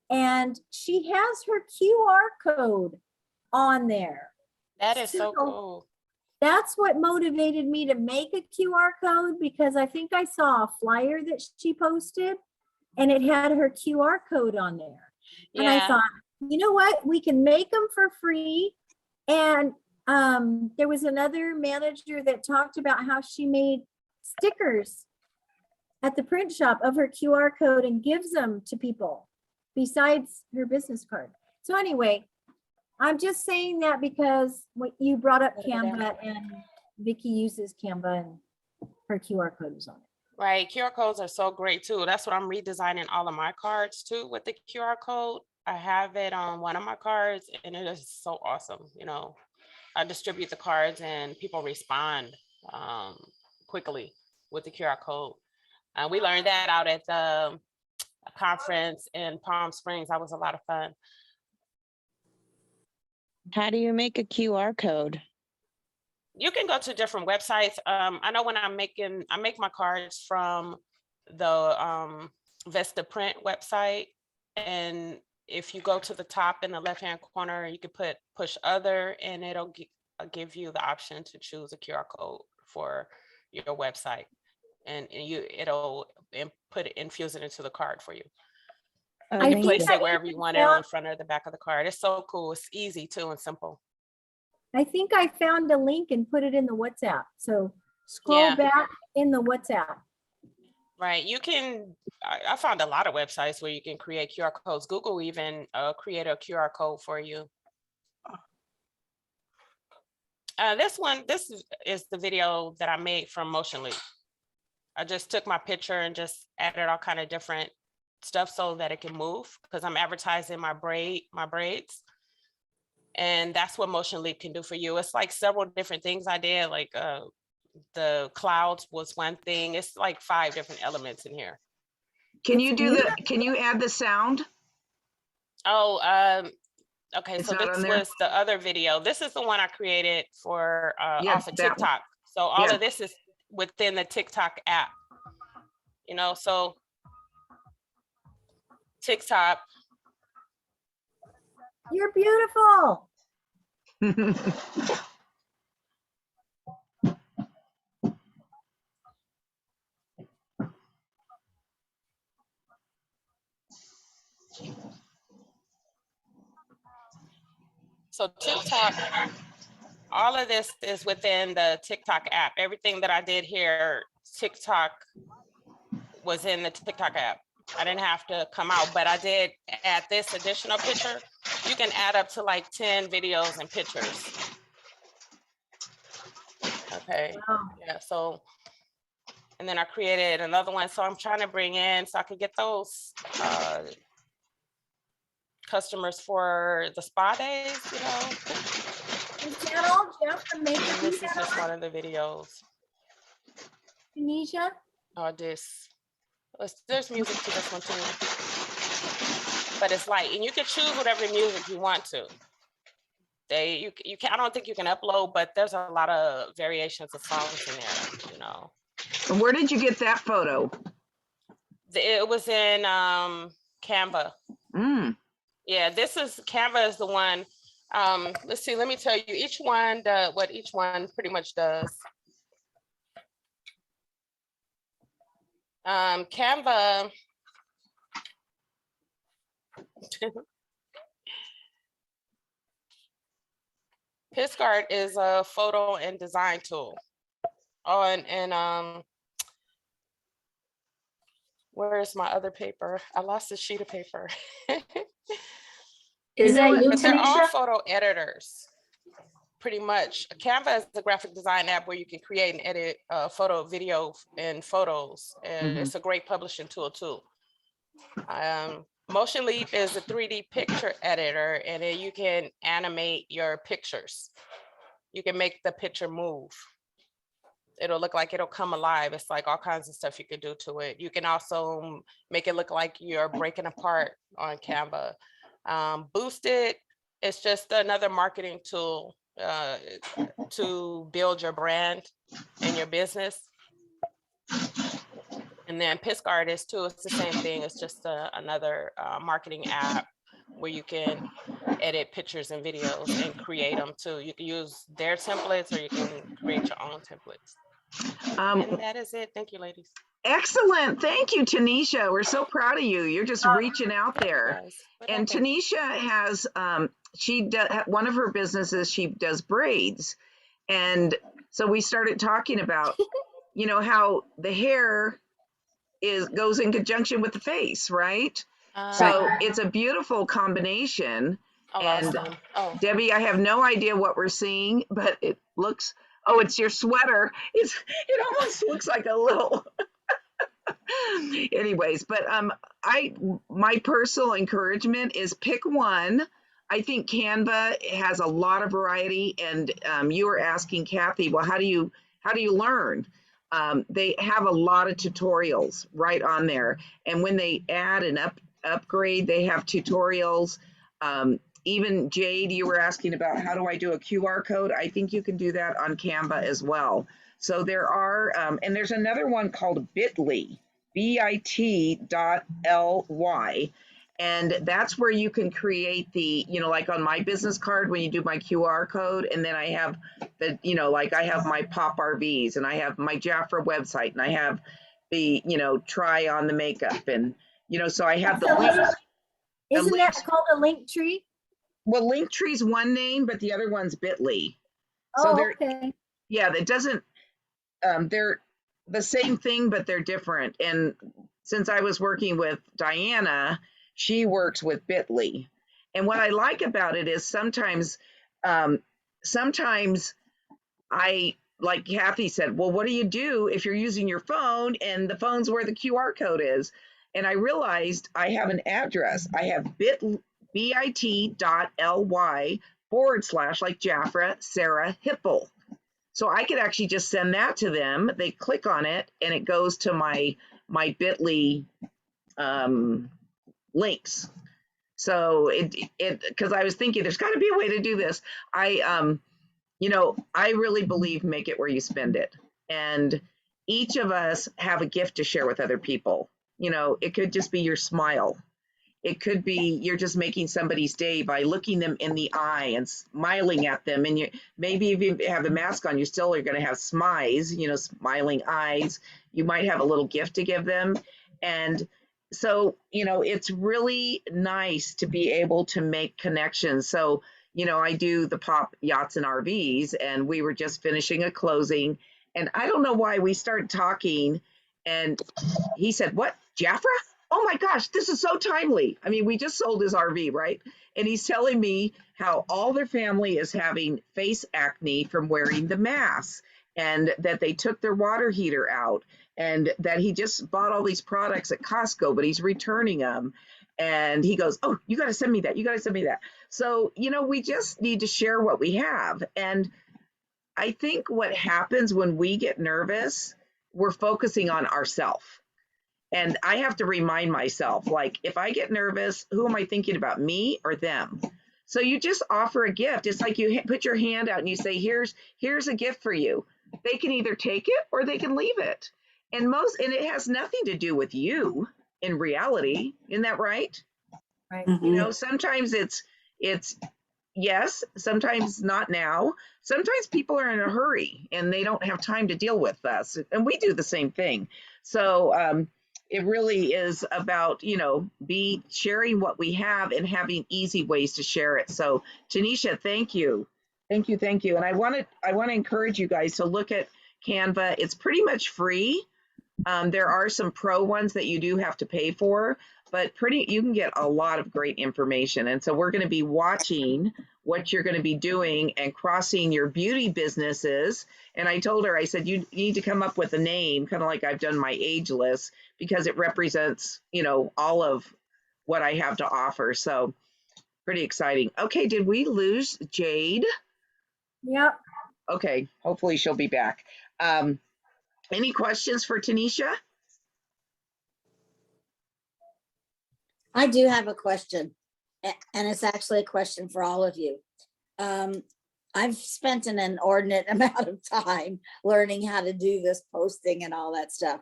[SPEAKER 2] And she has her QR code on there.
[SPEAKER 7] That is so cool.
[SPEAKER 2] That's what motivated me to make a QR code, because I think I saw a flyer that she posted and it had her QR code on there. And I thought, you know what? We can make them for free. And there was another manager that talked about how she made stickers at the print shop of her QR code and gives them to people besides her business card. So anyway, I'm just saying that because what you brought up Canva, and Vicky uses Canva and her QR code is on it.
[SPEAKER 7] Right. QR codes are so great too. That's what I'm redesigning all of my cards too with the QR code. I have it on one of my cards and it is so awesome. I distribute the cards and people respond quickly with the QR code. We learned that out at the conference in Palm Springs. That was a lot of fun.
[SPEAKER 4] How do you make a QR code?
[SPEAKER 7] You can go to different websites. I know when I make my cards from the Vesta Print website, and if you go to the top in the left-hand corner, you can push other, and it'll give you the option to choose a QR code for your website, and it'll infuse it into the card for you.
[SPEAKER 4] Oh,
[SPEAKER 7] You
[SPEAKER 4] thank
[SPEAKER 7] place
[SPEAKER 4] you.
[SPEAKER 7] it wherever you want it, on the front or the back of the card. It's so cool. It's easy too and simple.
[SPEAKER 2] I think I found a link and put it in the WhatsApp. So scroll back in the WhatsApp.
[SPEAKER 7] Right. You can, I found a lot of websites where you can create QR codes. Google even create a QR code for you. This is the video that I made from Motion Leap. I just took my picture and just added all kind of different stuff so that it can move, because I'm advertising my braids. And that's what Motion Leap can do for you. It's like several different things I did, like the clouds was one thing. It's like 5 different elements in here.
[SPEAKER 1] Can you add the sound?
[SPEAKER 7] Oh, okay.
[SPEAKER 1] It's
[SPEAKER 7] So
[SPEAKER 1] not
[SPEAKER 7] this
[SPEAKER 1] on there?
[SPEAKER 7] was the other video. This is the one I created for off of
[SPEAKER 1] that one.
[SPEAKER 7] TikTok. So all of this is within the TikTok app. So TikTok.
[SPEAKER 2] You're beautiful.
[SPEAKER 7] So TikTok, all of this is within the TikTok app. Everything that I did here, TikTok was in the TikTok app. I didn't have to come out, but I did add this additional picture. You can add up to like 10 videos and pictures. Okay.
[SPEAKER 2] Wow.
[SPEAKER 7] Yeah. So, and then I created another one. So I'm trying to bring in, so I could get those customers for the spa days,
[SPEAKER 2] Is that all Jafra making
[SPEAKER 7] And this is
[SPEAKER 2] that
[SPEAKER 7] just
[SPEAKER 2] on,
[SPEAKER 7] one of the videos.
[SPEAKER 2] Tunisia?
[SPEAKER 7] Or this. There's music to this one too. But it's light, and you can choose whatever music you want to. You can, I don't think you can upload, but there's a lot of variations of songs in there, you know.
[SPEAKER 1] And where did you get that photo?
[SPEAKER 7] It was in Canva.
[SPEAKER 1] Mm.
[SPEAKER 7] Yeah, this is Canva is the one. Let's see, let me tell you each one what each one pretty much does. Canva PixArt is a photo and design tool. Oh, and where is my other paper? I lost a sheet of paper.
[SPEAKER 5] Is that you,
[SPEAKER 7] But they're all
[SPEAKER 5] Tanisha?
[SPEAKER 7] photo editors, pretty much. Canva is the graphic design app where you can create and edit photo, video, and photos. And it's a great publishing tool too. Motion Leap is a 3D picture editor, and then you can animate your pictures. You can make the picture move. It'll look like it'll come alive. It's like all kinds of stuff you can do to it. You can also make it look like you're breaking apart on Canva. Boosted, it's just another marketing tool to build your brand and your business. And then PixArt is too, it's the same thing. It's just another marketing app where you can edit pictures and videos and create them too. You can use their templates or you can create your own templates. And that is it. Thank you, ladies.
[SPEAKER 1] Excellent. Thank you, Tanisha. We're so proud of you. You're just reaching out there.
[SPEAKER 7] Guys, what
[SPEAKER 1] And
[SPEAKER 7] happened?
[SPEAKER 1] Tanisha has, one of her businesses, she does braids. And so we started talking about, you know, how the hair goes in conjunction with the face, right? So it's a beautiful combination.
[SPEAKER 7] Oh,
[SPEAKER 1] And
[SPEAKER 7] awesome. Oh,
[SPEAKER 1] Debbie, I have no idea what we're seeing, but it looks, oh, it's your sweater. It almost looks like a little, anyways, but my personal encouragement is pick one. I think Canva has a lot of variety, and you were asking Kathy, well, how do you learn? They have a lot of tutorials right on there, and when they add an upgrade, they have tutorials. Even Jade, you were asking about how do I do a QR code? I think you can do that on Canva as well. So there are, and there's another one called Bitly, bit.ly, and that's where you can create the, you know, like on my business card when you do my QR code, and then I have the, you know, like I have my Pop RVs, and I have my Jafra website, and I have the, you know, try on the makeup, and, you know, so I have the
[SPEAKER 2] So
[SPEAKER 1] links.
[SPEAKER 2] Isn't that
[SPEAKER 1] links-
[SPEAKER 2] called a link tree?
[SPEAKER 1] Well, Linktree's one name, but the other one's Bitly. So
[SPEAKER 2] Oh,
[SPEAKER 1] they're,
[SPEAKER 2] okay.
[SPEAKER 1] yeah, that doesn't, they're the same thing, but they're different. And since I was working with Diana, she works with Bitly. And what I like about it is sometimes I, like Kathy said, well, what do you do if you're using your phone and the phone's where the QR code is? And I realized I have an address. I have bit.ly / like Jafra, Sarah Hipple. So I could actually just send that to them. They click on it and it goes to my Bitly links. So because I was thinking there's got to be a way to do this. You know, I really believe make it where you spend it. And each of us have a gift to share with other people. You know, it could just be your smile. It could be you're just making somebody's day by looking them in the eye and smiling at them. And maybe if you have the mask on, you still are going to have smiles, you know, smiling eyes. You might have a little gift to give them. And so, you know, it's really nice to be able to make connections. So, you know, I do the Pop Yachts and RVs, and we were just finishing a closing. And I don't know why we started talking. And he said, what, Jafra? Oh my gosh, this is so timely. I mean, we just sold his RV, right? And he's telling me how all their family is having face acne from wearing the mask, and that they took their water heater out, and that he just bought all these products at Costco, but he's returning them. And he goes, oh, you got to send me that. You got to send me that. So, we just need to share what we have. And I think what happens when we get nervous, we're focusing on ourselves. And I have to remind myself, like, if I get nervous, who am I thinking about, me or them? So you just offer a gift. It's like you put your hand out and you say, here's a gift for you. They can either take it or they can leave it. And it has nothing to do with you in reality. Isn't that right?
[SPEAKER 2] Right.
[SPEAKER 1] Sometimes it's yes, sometimes not now. Sometimes people are in a hurry and they don't have time to deal with us. And we do the same thing. So it really is about, be sharing what we have and having easy ways to share it. So Tanisha, thank you. Thank you. Thank you. And I want to encourage you guys to look at Canva. It's pretty much free. There are some pro ones that you do have to pay for, but you can get a lot of great information. And so we're going to be watching what you're going to be doing and crossing your beauty businesses. And I told her, I said, you need to come up with a name, kind of like I've done my age list, because it represents, all of what I have to offer. So pretty exciting. Okay. Did we lose Jade?
[SPEAKER 2] Yep.
[SPEAKER 1] Okay. Hopefully she'll be back. Any questions for Tanisha?
[SPEAKER 3] I do have a question, and it's actually a question for all of you. I've spent an inordinate amount of time learning how to do this posting and all that stuff.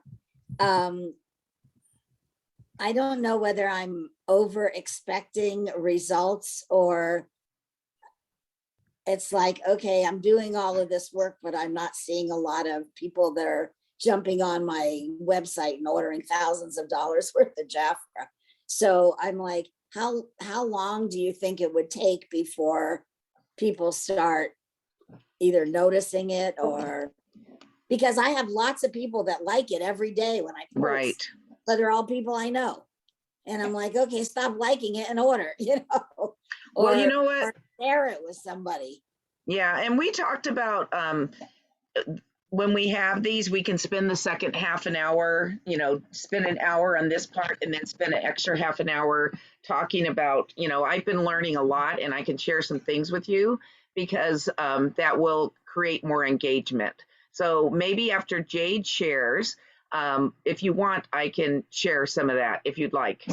[SPEAKER 3] I don't know whether I'm over expecting results, or it's like, okay, I'm doing all of this work, but I'm not seeing a lot of people that are jumping on my website and ordering thousands of dollars worth of Jafra. So I'm like, how long do you think it would take before people start either noticing it, or because I have lots of people that like it every day when I post,
[SPEAKER 1] Right.
[SPEAKER 3] but they're all people I know. And I'm like, okay, stop liking it and order,
[SPEAKER 1] Well, you know what?
[SPEAKER 3] Or share it with somebody.
[SPEAKER 1] Yeah. And we talked about, when we have these, we can spend the second half an hour, spend an hour on this part and then spend an extra half an hour talking about, I've been learning a lot and I can share some things with you because that will create more engagement. So maybe after Jade shares, if you want, I can share some of that if you'd like,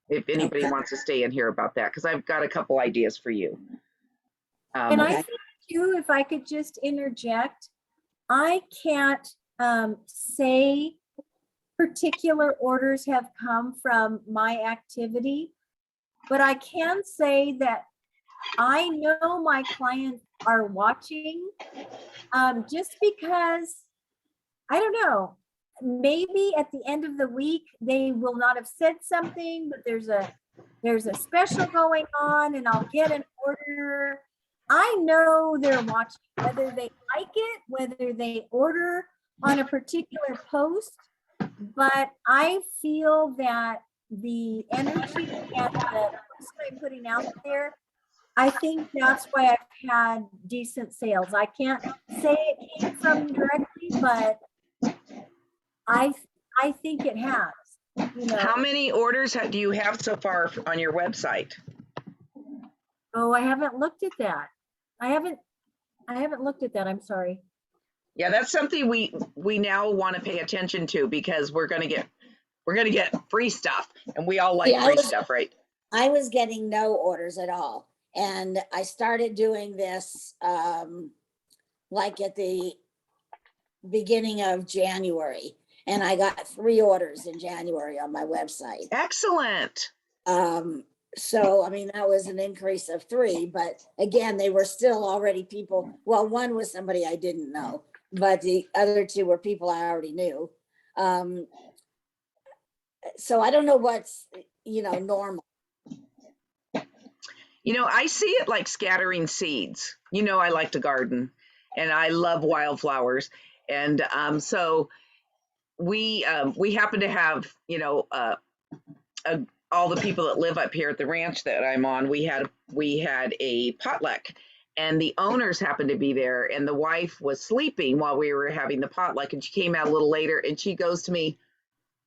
[SPEAKER 1] if anybody wants to stay in here about that, because I've got a couple ideas for you.
[SPEAKER 2] And I think too, if I could just interject, I can't say particular orders have come from my activity, but I can say that I know my clients are watching, just because, I don't know, maybe at the end of the week, they will not have said something, but there's a special going on and I'll get an order. I know they're watching, whether they like it, whether they order on a particular post, but I feel that the energy and the posts I'm putting out there, I think that's why I've had decent sales. I can't say it came from directly, but I think it has.
[SPEAKER 1] How many orders do you have so far on your website?
[SPEAKER 2] Oh, I haven't looked at that. I haven't looked at that. I'm sorry.
[SPEAKER 1] Yeah, that's something we now want to pay attention to, because we're gonna get free stuff, and we all like free stuff, right?
[SPEAKER 3] I was getting no orders at all, and I started doing this like at the beginning of January, and I got 3 orders in January on my website.
[SPEAKER 1] Excellent.
[SPEAKER 3] So, I mean, that was an increase of 3, but again, they were still already people. Well, one was somebody I didn't know, but the other 2 were people I already knew. So I don't know what's, normal.
[SPEAKER 1] I see it like scattering seeds. I like to garden and I love wildflowers. And so we happen to have, all the people that live up here at the ranch that I'm on, we had a potluck, and the owners happened to be there, and the wife was sleeping while we were having the potluck, and she came out a little later and she goes to me,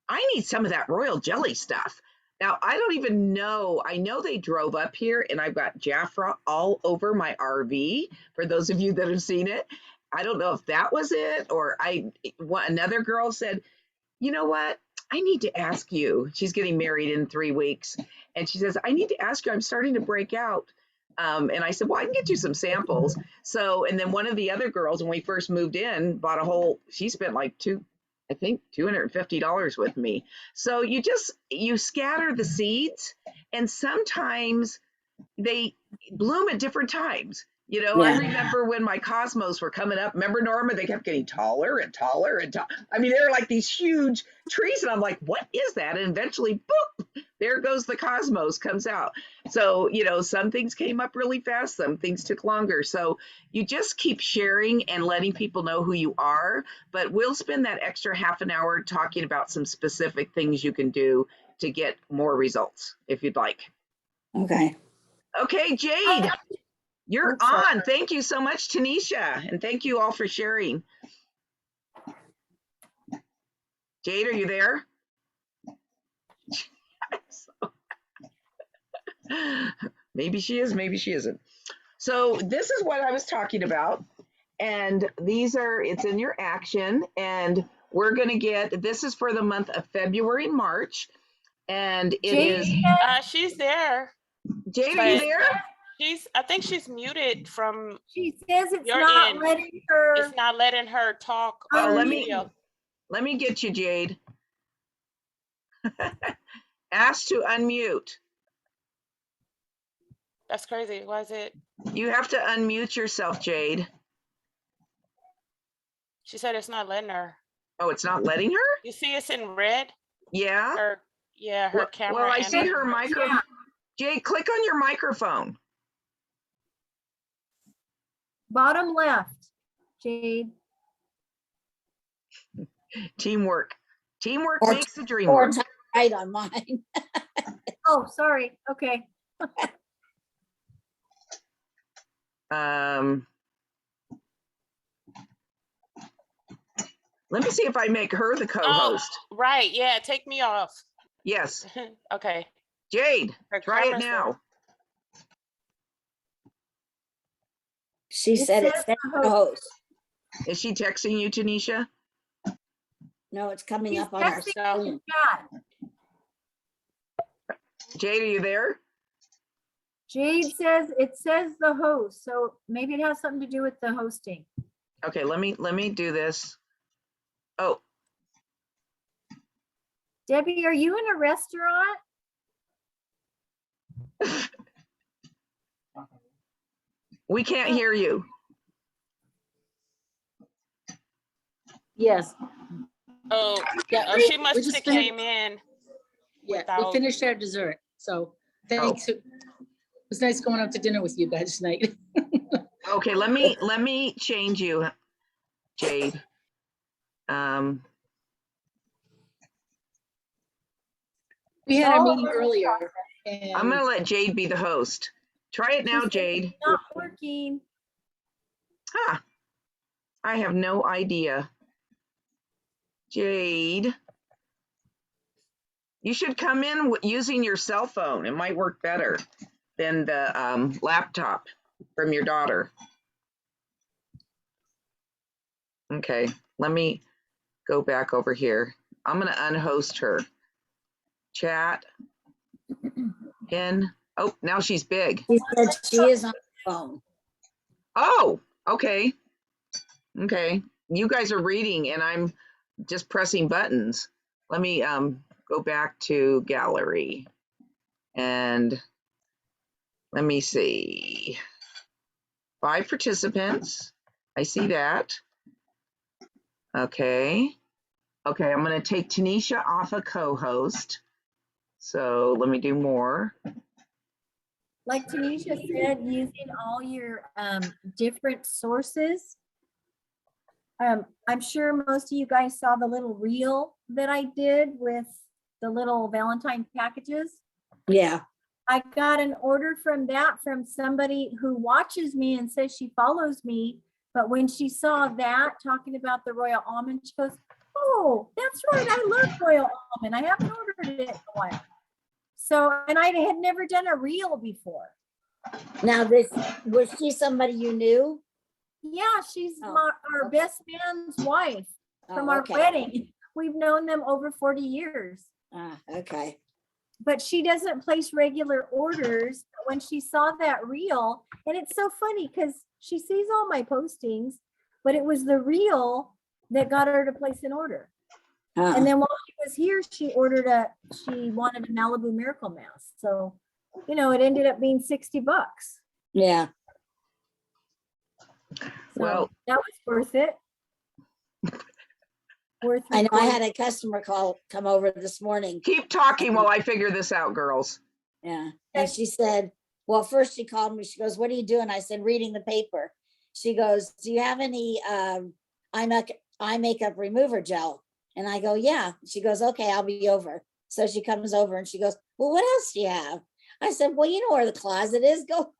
[SPEAKER 1] I need some of that royal jelly stuff. Now, I don't even know. I know they drove up here and I've got Jafra all over my RV for those of you that have seen it. I don't know if that was it or another girl said, you know what? I need to ask you. She's getting married in 3 weeks. And she says, I need to ask you, I'm starting to break out. And I said, well, I can get you some samples. So, and then one of the other girls, when we first moved in, bought she spent like $250 with me. So you scatter the seeds and sometimes they bloom at different times. I
[SPEAKER 3] Yeah.
[SPEAKER 1] remember when my cosmos were coming up. Remember, Norma? They kept getting taller and taller and taller. I mean, they were like these huge trees, and I'm like, "What is that?" And eventually, boop! There goes the cosmos, comes out. So, some things came up really fast, some things took longer. So, you just keep sharing and letting people know who you are. But we'll spend that extra half an hour talking about some specific things you can do to get more results, if you'd like.
[SPEAKER 3] Okay.
[SPEAKER 1] Okay, Jade. You're
[SPEAKER 2] Oops, sorry.
[SPEAKER 1] on. Thank you so much, Tanisha. And thank you all for sharing. Jade, are you there? Maybe she is, maybe she isn't. So this is what I was talking about. And it's in your action. And we're going to this is for the month of February and March. And it is.
[SPEAKER 7] She's there.
[SPEAKER 1] Jade, are you
[SPEAKER 7] but
[SPEAKER 1] there?
[SPEAKER 7] I think she's muted from
[SPEAKER 2] She says it's
[SPEAKER 7] your
[SPEAKER 2] not
[SPEAKER 7] end.
[SPEAKER 2] letting her.
[SPEAKER 7] It's not letting her talk.
[SPEAKER 1] Oh, let me get you, Jade. Ask to unmute.
[SPEAKER 7] That's crazy. Why is it?
[SPEAKER 1] You have to unmute yourself, Jade.
[SPEAKER 7] She said it's not letting her.
[SPEAKER 1] Oh, it's not letting her?
[SPEAKER 7] You see it's in red?
[SPEAKER 1] Yeah.
[SPEAKER 7] Her camera.
[SPEAKER 1] Well, I
[SPEAKER 7] and
[SPEAKER 1] see her microphone.
[SPEAKER 2] Yeah.
[SPEAKER 1] Jade, click on your microphone.
[SPEAKER 2] Bottom left, Jade.
[SPEAKER 1] Teamwork. Teamwork
[SPEAKER 3] Or-
[SPEAKER 1] makes the dream
[SPEAKER 3] Or
[SPEAKER 1] work.
[SPEAKER 3] top right on mine.
[SPEAKER 2] Oh, sorry. Okay.
[SPEAKER 1] Let me see if I make her the co-host.
[SPEAKER 7] Oh, right. Yeah. Take me off.
[SPEAKER 1] Yes.
[SPEAKER 7] Okay.
[SPEAKER 1] Jade,
[SPEAKER 7] Her
[SPEAKER 1] try it
[SPEAKER 7] camera's
[SPEAKER 1] now.
[SPEAKER 3] She
[SPEAKER 2] It
[SPEAKER 3] said
[SPEAKER 2] says
[SPEAKER 3] it's the
[SPEAKER 2] the
[SPEAKER 3] host.
[SPEAKER 1] Is she texting you, Tanisha?
[SPEAKER 3] No, it's coming
[SPEAKER 2] She's
[SPEAKER 3] up on our
[SPEAKER 2] texting
[SPEAKER 3] screen.
[SPEAKER 2] chat.
[SPEAKER 1] Jade, are you there?
[SPEAKER 2] Jade says it says the host, so maybe it has something to do with the hosting.
[SPEAKER 1] Okay, let me do this. Oh,
[SPEAKER 2] Debbie, are you in a restaurant?
[SPEAKER 1] we can't hear you.
[SPEAKER 5] Yes,
[SPEAKER 7] Oh,
[SPEAKER 5] yeah.
[SPEAKER 7] oh, she must
[SPEAKER 5] we just
[SPEAKER 7] have
[SPEAKER 5] finished-
[SPEAKER 7] came in.
[SPEAKER 5] Yeah,
[SPEAKER 7] without-
[SPEAKER 5] we finished our dessert, so thanks. It was nice going out to dinner with you guys tonight.
[SPEAKER 1] Okay, let me change you, Jade.
[SPEAKER 5] We had our
[SPEAKER 2] Oh,
[SPEAKER 5] meeting earlier. And
[SPEAKER 1] I'm gonna let Jade be the host. Try it now,
[SPEAKER 2] She said
[SPEAKER 1] Jade.
[SPEAKER 2] it's not working.
[SPEAKER 1] Ah, I have no idea. Jade, you should come in using your cell phone. It might work better than the laptop from your daughter. Okay, let me go back over here. I'm gonna unhost her. Chat. In. Oh, now she's big.
[SPEAKER 3] She said she is on the phone.
[SPEAKER 1] Oh, okay. Okay. You guys are reading and I'm just pressing buttons. Let me go back to gallery and let me see. 5 participants. I see that. Okay. Okay, I'm going to take Tanisha off a co-host. So let me do more.
[SPEAKER 2] Like Tanisha said, using all your different sources. I'm sure most of you guys saw the little reel that I did with the little Valentine packages.
[SPEAKER 3] Yeah.
[SPEAKER 2] I got an order from somebody who watches me and says she follows me. But when she saw that talking about the royal almond, she goes, oh, that's right. I love royal almond. I haven't ordered it in a while. So, and I had never done a reel before.
[SPEAKER 3] Now, was she somebody you knew?
[SPEAKER 2] Yeah, she's
[SPEAKER 3] Oh,
[SPEAKER 2] our
[SPEAKER 3] okay.
[SPEAKER 2] best man's wife from
[SPEAKER 3] Oh,
[SPEAKER 2] our
[SPEAKER 3] okay.
[SPEAKER 2] wedding. We've known them over 40 years.
[SPEAKER 3] Okay.
[SPEAKER 2] But she doesn't place regular orders. But when she saw that reel, and it's so funny because she sees all my postings, but it was the reel that got her to place an order. And then while she was here, she wanted a Malibu Miracle Mask. So, you know, it ended up being $60.
[SPEAKER 3] Yeah.
[SPEAKER 2] So
[SPEAKER 1] Well-
[SPEAKER 2] that was worth it. Worth
[SPEAKER 3] I know I
[SPEAKER 2] recording.
[SPEAKER 3] had a customer come over this morning.
[SPEAKER 1] Keep talking while I figure this out, girls.
[SPEAKER 3] Yeah. And she said, well, first she called me. She goes, what are you doing? I said, reading the paper. She goes, do you have any eye makeup remover gel? And I go, yeah. She goes, okay, I'll be over. So she comes over and she goes, well, what else do you have? I said, well, you know where the closet is. Go.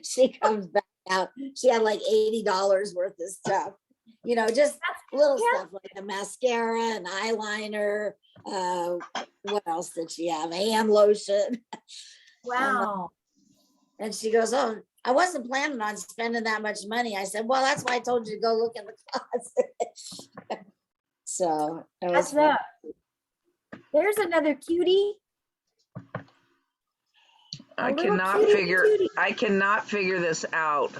[SPEAKER 3] She comes back out. She had like $80 worth of stuff. You know, just little stuff like a mascara, an eyeliner. What else did she have? A hand lotion.
[SPEAKER 2] Wow.
[SPEAKER 3] And she goes, oh, I wasn't planning on spending that much money. I said, well, that's why I told you to go look in the closet. So it was
[SPEAKER 2] That's that. There's another cutie.
[SPEAKER 1] I
[SPEAKER 2] A little
[SPEAKER 1] cannot
[SPEAKER 2] cutie
[SPEAKER 1] figure
[SPEAKER 2] patootie.
[SPEAKER 1] I cannot figure this out.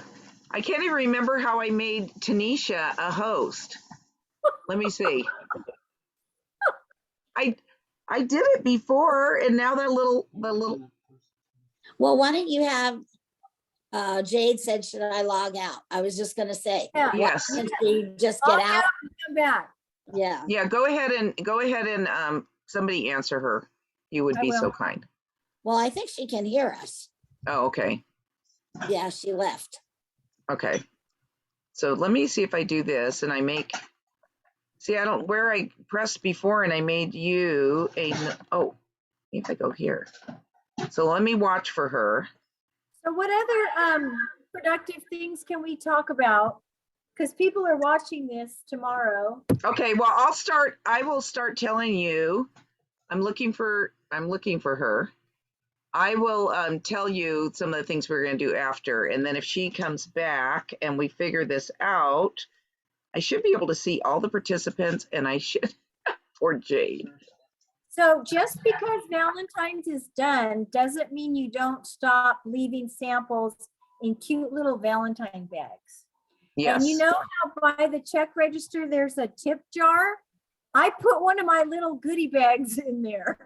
[SPEAKER 1] I can't even remember how I made Tanisha a host. Let me see. I did it before, and now the little
[SPEAKER 3] well, why don't you have Jade said, should I log out? I was just gonna say,
[SPEAKER 2] Yeah.
[SPEAKER 3] why
[SPEAKER 1] yes.
[SPEAKER 3] can't she just
[SPEAKER 2] Log
[SPEAKER 3] get out?
[SPEAKER 2] and come back.
[SPEAKER 3] Yeah.
[SPEAKER 1] Yeah, go ahead and somebody answer her. You would
[SPEAKER 2] I
[SPEAKER 1] be so
[SPEAKER 2] will.
[SPEAKER 1] kind.
[SPEAKER 3] Well, I think she can hear us.
[SPEAKER 1] Oh, okay.
[SPEAKER 3] Yeah, she left.
[SPEAKER 1] Okay. So let me see if I do this and I make, see, I don't, where I pressed before and I made you oh, if I go here. So let me watch for her.
[SPEAKER 2] So what other productive things can we talk about? Because people are watching this tomorrow.
[SPEAKER 1] Okay, well, I will start telling you, I'm looking for her. I will tell you some of the things we're going to do after. And then if she comes back and we figure this out, I should be able to see all the participants and I should, poor Jade.
[SPEAKER 2] So just because Valentine's is done doesn't mean you don't stop leaving samples in cute little Valentine bags.
[SPEAKER 1] Yes.
[SPEAKER 2] And you know how by the check register there's a tip jar? I put one of my little goodie bags in there.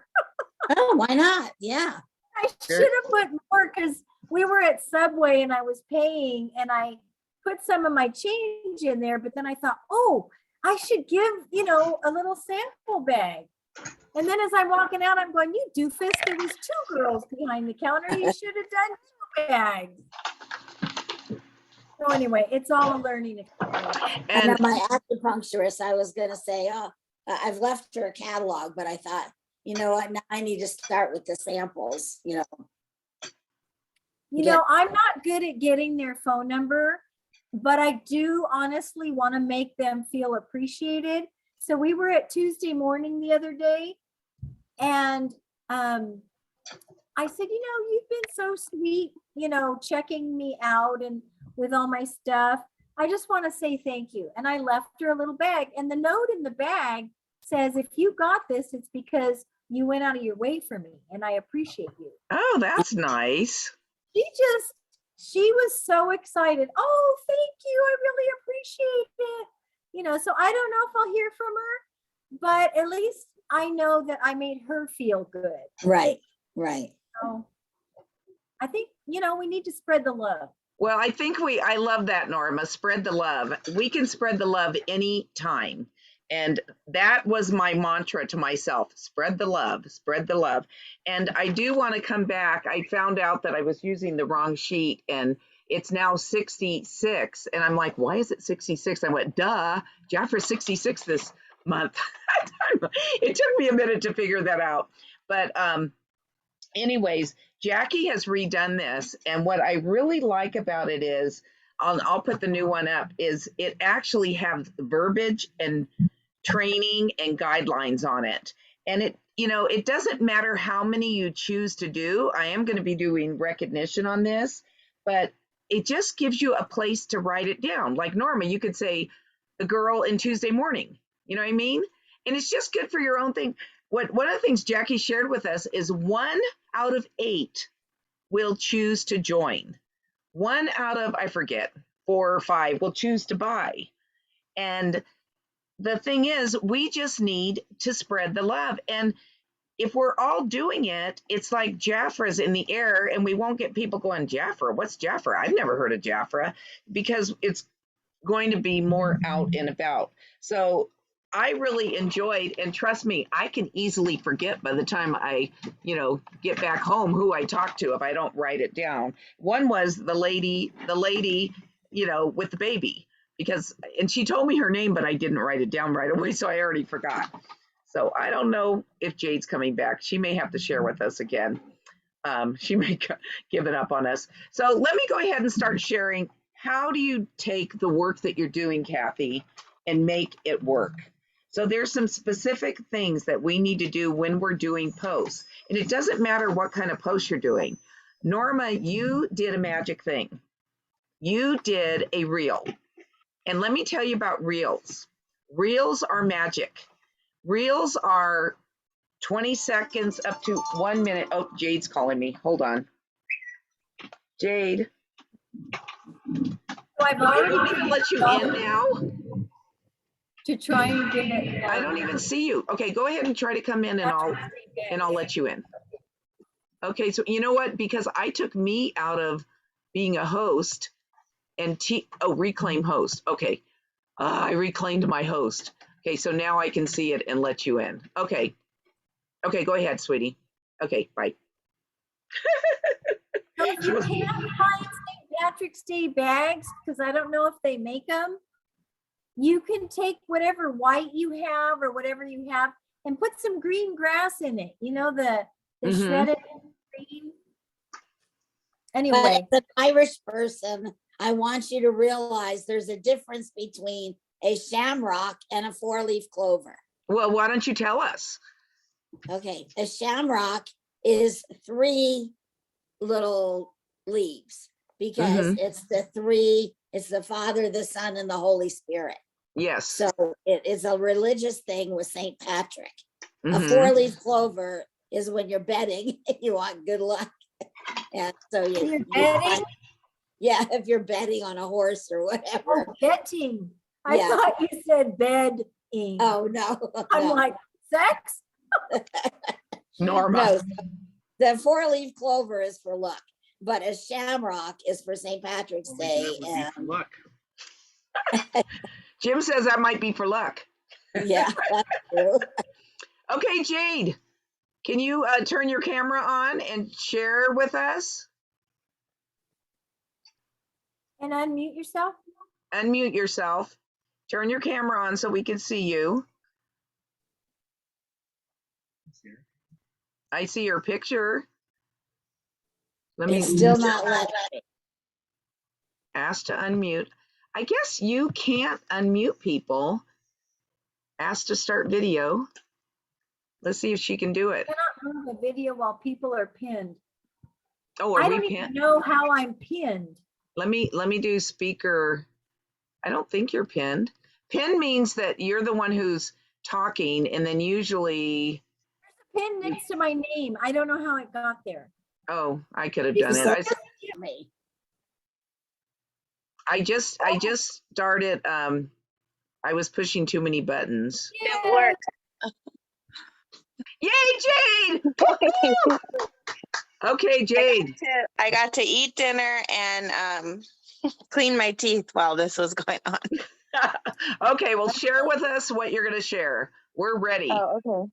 [SPEAKER 3] Oh, why not? Yeah.
[SPEAKER 2] I should have put more because we were at Subway and I was paying and I put some of my change in there, but then I thought, oh, I should give, you know, a little sample bag. And then as I'm walking out, I'm going, you doofus, there was 2 girls behind the counter. You should have done 2 bags. So anyway, it's all a learning experience.
[SPEAKER 3] And
[SPEAKER 1] And
[SPEAKER 3] my acupuncturist, I was gonna say, oh, I've left her a catalog, but I thought, you know what, now I need to start with the samples, you know.
[SPEAKER 2] You know, I'm not good at getting their phone number, but I do honestly want to make them feel appreciated. So we were at Tuesday morning the other day and I said, you know, you've been so sweet, you know, checking me out and with all my stuff. I just want to say thank you. And I left her a little bag and the note in the bag says, if you got this, it's because you went out of your way for me and I appreciate you.
[SPEAKER 1] oh, that's nice.
[SPEAKER 2] She was so excited. Oh, thank you. I really appreciate it. You know, so I don't know if I'll hear from her, but at least I know that I made her feel good.
[SPEAKER 3] Right, right.
[SPEAKER 2] So I think, you know, we need to spread the love.
[SPEAKER 1] Well, I love that, Norma. Spread the love. We can spread the love anytime. And that was my mantra to myself, spread the love, spread the love. And I do want to come back. I found out that I was using the wrong sheet and it's now 66. And I'm like, why is it 66? I went, duh, Jafra's 66 this month. It took me a minute to figure that out. But anyways, Jackie has redone this. And what I really like about it is, I'll put the new one up, is it actually has verbiage and training and guidelines on it. And it doesn't matter how many you choose to do. I am going to be doing recognition on this, but it just gives you a place to write it down. Like Norma, you could say the girl in Tuesday morning, you know what I mean? And it's just good for your own thing. One of the things Jackie shared with us is 1 out of 8 will choose to join. 1 out of, I forget, 4 or 5 will choose to buy. And the thing is, we just need to spread the love. And if we're all doing it, it's like Jafra's in the air, and we won't get people going, Jafra, what's Jafra? I've never heard of Jafra, because it's going to be more out and about. So I really enjoyed, and trust me, I can easily forget by the time I, get back home who I talked to if I don't write it down. One was the lady, with the baby, and she told me her name, but I didn't write it down right away, so I already forgot. So I don't know if Jade's coming back. She may have to share with us again. She may give it up on us. So let me go ahead and start sharing. How do you take the work that you're doing, Kathy, and make it work? So there's some specific things that we need to do when we're doing posts. And it doesn't matter what kind of post you're doing. Norma, you did a magic thing. You did a reel. And let me tell you about reels. Reels are magic. Reels are 20 seconds up to 1 minute. Oh, Jade's calling me. Hold on. Jade.
[SPEAKER 2] So I've already
[SPEAKER 1] I'm going to let you in now.
[SPEAKER 2] to try and get it.
[SPEAKER 1] I don't even see you. Okay, go ahead and try to come in, and I'll let you in. Okay, so you know what? Because I took me out of being a host and reclaim host. Okay, I reclaimed my host. Okay, so now I can see it and let you in. Okay, go ahead, sweetie. Okay, bye.
[SPEAKER 2] So if you can't find St. Patrick's Day bags, because I don't know if they make them, you can take whatever white you have or whatever you have and put some green grass in it. You know, the
[SPEAKER 1] Mhm.
[SPEAKER 2] shredded green.
[SPEAKER 3] But
[SPEAKER 2] Anyway,
[SPEAKER 3] as an Irish person, I want you to realize there's a difference between a shamrock and a 4-leaf clover.
[SPEAKER 1] Well, why don't you tell us?
[SPEAKER 3] Okay, a shamrock is 3 little leaves because it's the Father, the Son, and the Holy Spirit.
[SPEAKER 1] Yes.
[SPEAKER 3] So it is a religious thing with St. Patrick. A
[SPEAKER 1] Mhm.
[SPEAKER 3] 4-leaf clover is when you're betting, you want good luck. And so
[SPEAKER 2] you're betting?
[SPEAKER 3] yeah, if you're betting on a horse or whatever.
[SPEAKER 2] Oh, betting. I
[SPEAKER 3] Yeah.
[SPEAKER 2] thought you said bedding.
[SPEAKER 3] Oh, no.
[SPEAKER 2] I'm
[SPEAKER 3] no.
[SPEAKER 2] like, sex?
[SPEAKER 1] Norma.
[SPEAKER 3] No, the 4-leaf clover is for luck, but a shamrock is for St. Patrick's Day. And
[SPEAKER 1] Luck. Jim says that might be for luck.
[SPEAKER 3] yeah, that's true.
[SPEAKER 1] Okay, Jade, can you turn your camera on and share with us?
[SPEAKER 2] And unmute yourself.
[SPEAKER 1] Unmute yourself. Turn your camera on so we can see you. I see your picture.
[SPEAKER 3] It's still not letting me.
[SPEAKER 1] Ask to unmute. I guess you can't unmute people. Ask to start video. Let's see if she can do it.
[SPEAKER 2] I cannot move a video while people are pinned.
[SPEAKER 1] Oh, are
[SPEAKER 2] I
[SPEAKER 1] we
[SPEAKER 2] don't even
[SPEAKER 1] pinned?
[SPEAKER 2] know how I'm pinned.
[SPEAKER 1] Let me do speaker. I don't think you're pinned. Pin means that you're the one who's talking, and then usually.
[SPEAKER 2] Pin next to my name. I don't know how it got there.
[SPEAKER 1] Oh, I could have done it. I just started. I was pushing too many buttons.
[SPEAKER 4] It worked.
[SPEAKER 1] Yay, Jade! Okay, Jade.
[SPEAKER 4] I got to eat dinner and clean my teeth while this was going on.
[SPEAKER 1] Okay, well, share with us what you're going to share. We're ready.
[SPEAKER 4] Oh, okay.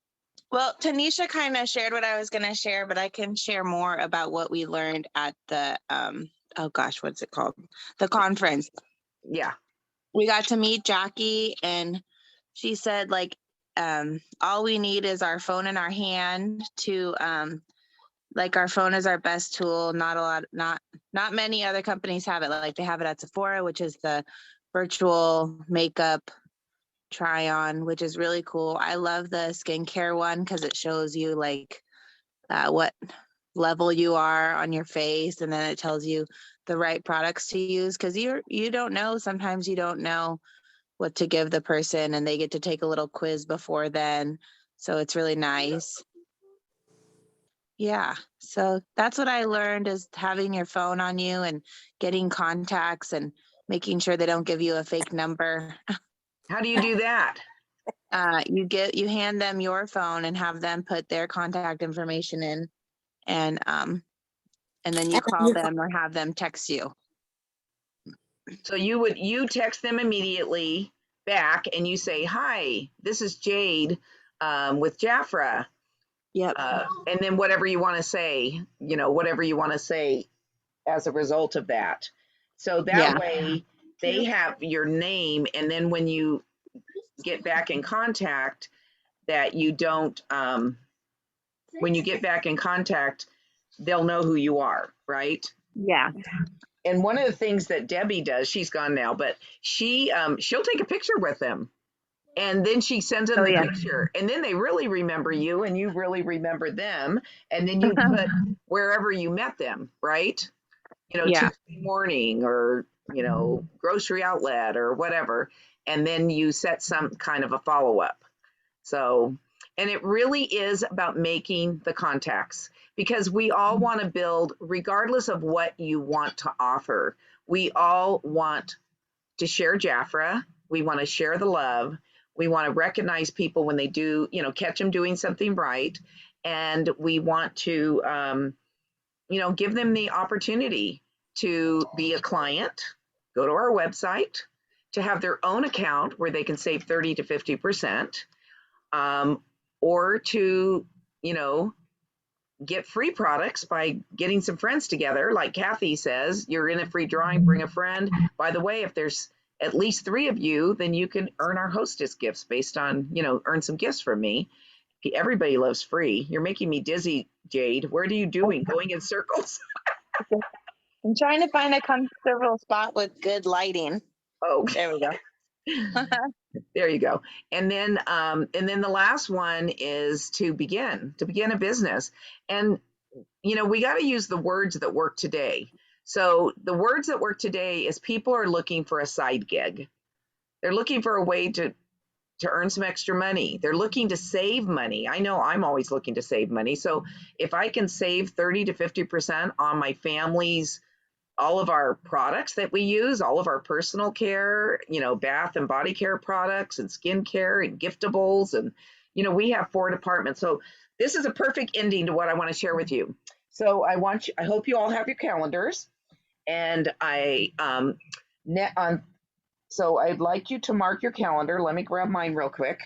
[SPEAKER 4] Well, Tanisha kind of shared what I was going to share, but I can share more about what we learned at the, oh gosh, what's it called? The conference.
[SPEAKER 1] Yeah.
[SPEAKER 4] We got to meet Jackie, and she said, like, all we need is our phone in our hand to, like, our phone is our best tool. Not many other companies have it. Like, they have it at Sephora, which is the virtual makeup try on, which is really cool. I love the skincare one because it shows you like what level you are on your face, and then it tells you the right products to use because you don't know. Sometimes you don't know what to give the person, and they get to take a little quiz before then. So it's really nice. Yeah. So that's what I learned is having your phone on you and getting contacts and making sure they don't give you a fake number.
[SPEAKER 1] How do you do that?
[SPEAKER 4] You hand them your phone and have them put their contact information in, and then you call them or have them text you.
[SPEAKER 1] So you text them immediately back and you say, "Hi, this is Jade with Jafra."
[SPEAKER 4] Yep.
[SPEAKER 1] And then whatever you want to say, whatever you want to say as a result of that. So that
[SPEAKER 4] Yeah.
[SPEAKER 1] way they have your name, and then when you get back in contact, that you don't, when you get back in contact, they'll know who you are, right?
[SPEAKER 4] Yeah.
[SPEAKER 1] And one of the things that Debbie does, she's gone now, but she'll take a picture with them. And then she sends them
[SPEAKER 4] Oh,
[SPEAKER 1] the
[SPEAKER 4] yeah.
[SPEAKER 1] picture, and then they really remember you, and you really remember them. And then you put wherever you met them, right?
[SPEAKER 4] Yeah.
[SPEAKER 1] Tuesday morning, or grocery outlet or whatever. And then you set some kind of a follow up. So, and it really is about making the contacts, because we all want to build, regardless of what you want to offer. We all want to share Jafra. We want to share the love. We want to recognize people when they do, catch them doing something right. And we want to, give them the opportunity to be a client, go to our website, to have their own account where they can save 30 to 50%, or to, get free products by getting some friends together. Like Kathy says, you're in a free drawing, bring a friend. By the way, if there's at least 3 of you, then you can earn our hostess gifts based on, earn some gifts from me. Everybody loves free. You're making me dizzy, Jade. What are you doing? Going in circles?
[SPEAKER 4] I'm trying to find a comfortable spot with good lighting.
[SPEAKER 1] Oh,
[SPEAKER 4] There we go.
[SPEAKER 1] there you go. And then the last one is to begin a business. And we got to use the words that work today. So the words that work today is people are looking for a side gig. They're looking for a way to earn some extra money. They're looking to save money. I know I'm always looking to save money. So if I can save 30 to 50% on my family's, all of our products that we use, all of our personal care, bath and body care products and skin care and giftables. And, we have 4 departments. So this is a perfect ending to what I want to share with you. So I hope you all have your calendars, and so I'd like you to mark your calendar. Let me grab mine real quick.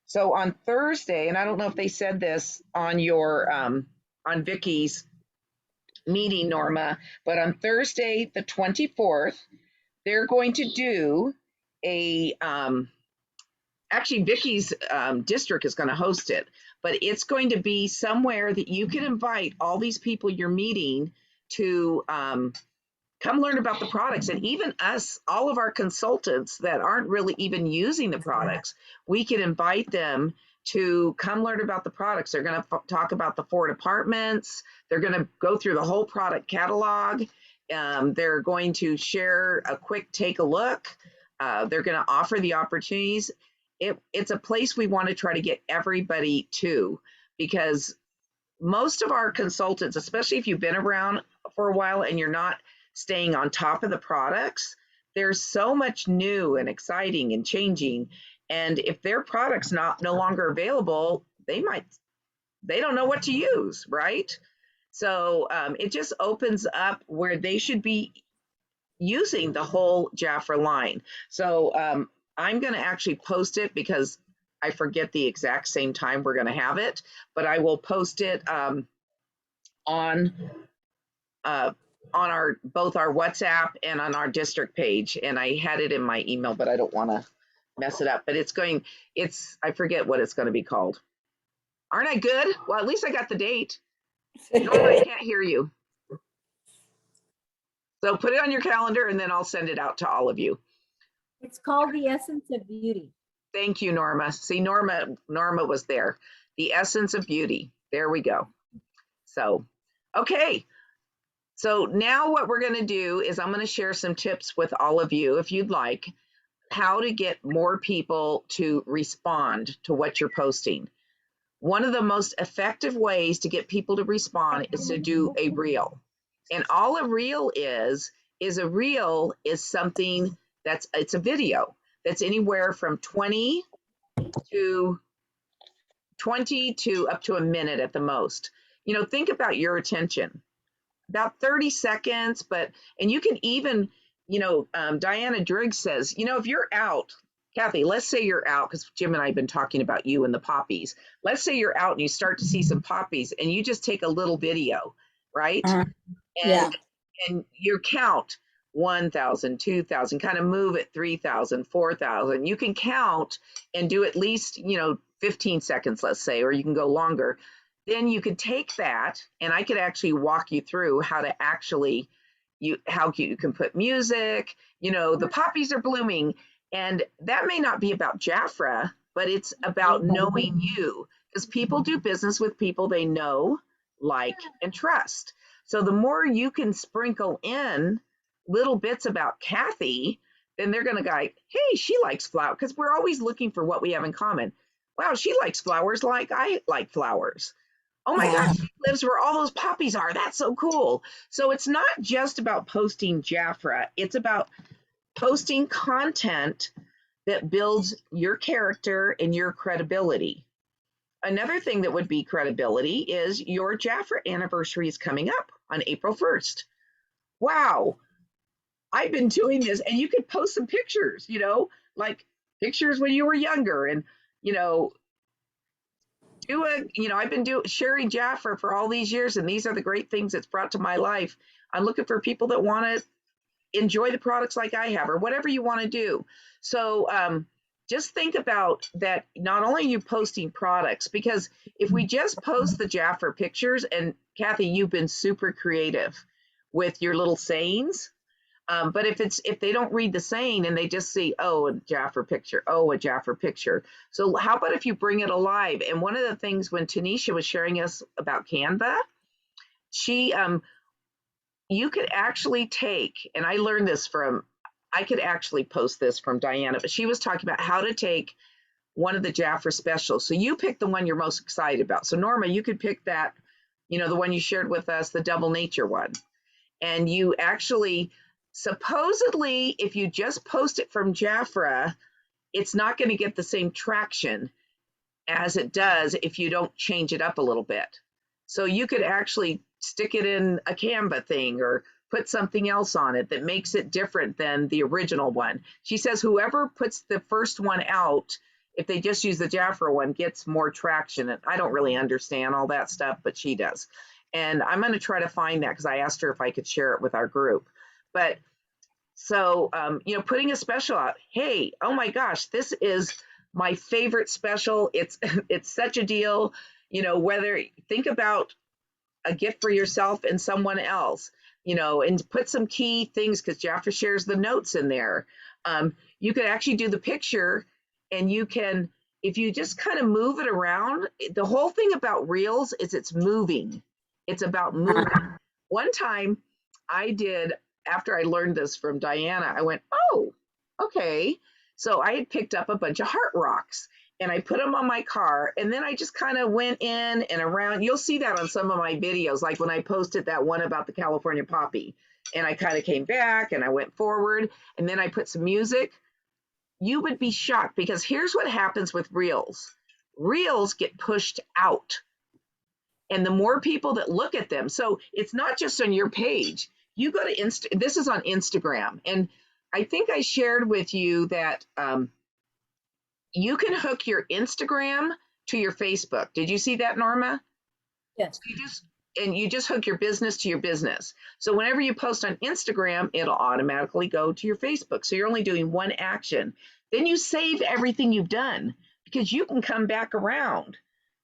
[SPEAKER 1] So on Thursday, and I don't know if they said this on your, on Vicky's meeting, Norma, but on Thursday, the 24th, they're going to do a, actually Vicky's district is going to host it, but it's going to be somewhere that you can invite all these people you're meeting to come learn about the products. And even us, all of our consultants that aren't really even using the products, we can invite them to come learn about the products. They're going to talk about the 4 departments. They're going to go through the whole product catalog. They're going to share a quick take a look. They're going to offer the opportunities. It's a place we want to try to get everybody to, because most of our consultants, especially if you've been around for a while and you're not staying on top of the products, there's so much new and exciting and changing. And if their product's no longer available, they don't know what to use, right? So it just opens up where they should be using the whole Jafra line. So I'm going to actually post it, because I forget the exact same time we're going to have it, but I will post it on our both our WhatsApp and on our district page. And I had it in my email, but I don't want to mess it up. But I forget what it's going to be called. Aren't I good? Well, at least I got the date. Norma, I can't hear you. So put it on your calendar, and then I'll send it out to all of you.
[SPEAKER 2] It's called The Essence of Beauty.
[SPEAKER 1] Thank you, Norma. See, Norma was there. The essence of beauty. There we go. So, okay. So now what we're going to do is I'm going to share some tips with all of you, if you'd like, how to get more people to respond to what you're posting. One of the most effective ways to get people to respond is to do a reel. And all a reel is a reel is something it's a video that's anywhere from 20 to up to a minute at the most. You know, think about your attention. About 30 seconds, and you can even, Diana Driggs says, if you're out, Kathy, let's say you're out, because Jim and I have been talking about you and the poppies. Let's say you're out and you start to see some poppies and you just take a little video, right?
[SPEAKER 3] Yeah.
[SPEAKER 1] And you count 1,000, 2,000, kind of move it 3,000, 4,000. You can count and do at least, 15 seconds, let's say, or you can go longer. Then you could take that and I could actually walk you through how to actually, how you can put music, the poppies are blooming. And that may not be about Jafra, but it's about knowing you, because people do business with people they know, like, and trust. So the more you can sprinkle in little bits about Kathy, then they're going to go, hey, she likes flowers, because we're always looking for what we have in common. Wow, she likes flowers like I like flowers. Oh my gosh, she lives where all those poppies are. That's so cool. So it's not just about posting Jafra. It's about posting content that builds your character and your credibility. Another thing that would be credibility is your Jafra anniversary is coming up on April 1st. Wow, I've been doing this, and you could post some pictures, like pictures when you were younger, and I've been sharing Jafra for all these years, and these are the great things it's brought to my life. I'm looking for people that want to enjoy the products like I have, or whatever you want to do. So just think about that. Not only are you posting products, because if we just post the Jafra pictures, and Kathy, you've been super creative with your little sayings. But if they don't read the saying and they just see, oh, a Jafra picture, oh, a Jafra picture. So how about if you bring it alive? And one of the things when Tanisha was sharing us about Canva, you could actually take, and I learned this I could actually post this from Diana, but she was talking about how to take one of the Jafra specials. So you pick the one you're most excited about. So Norma, you could pick that, the one you shared with us, the Double Nature one. And you actually, supposedly, if you just post it from Jafra, it's not going to get the same traction as it does if you don't change it up a little bit. So you could actually stick it in a Canva thing or put something else on it that makes it different than the original one. She says whoever puts the first one out, if they just use the Jafra one, gets more traction. And I don't really understand all that stuff, but she does. And I'm going to try to find that, because I asked her if I could share it with our group. But so, putting a special out, hey, oh my gosh, this is my favorite special. It's such a deal, think about a gift for yourself and someone else, and put some key things, because Jafra shares the notes in there. You could actually do the picture, and you can, if you just kind of move it around, the whole thing about reels is it's moving. It's about moving. One time after I learned this from Diana, I went, oh, okay. So I had picked up a bunch of heart rocks and I put them on my car, and then I just kind of went in and around. You'll see that on some of my videos, like when I posted that one about the California poppy, and I kind of came back and I went forward, and then I put some music. You would be shocked, because here's what happens with reels. Reels get pushed out, and the more people that look at them, so it's not just on your page. You go to this is on Instagram, and I think I shared with you that you can hook your Instagram to your Facebook. Did you see that, Norma?
[SPEAKER 5] Yes.
[SPEAKER 1] You just hook your business to your business. So whenever you post on Instagram, it'll automatically go to your Facebook. So you're only doing one action. Then you save everything you've done, because you can come back around.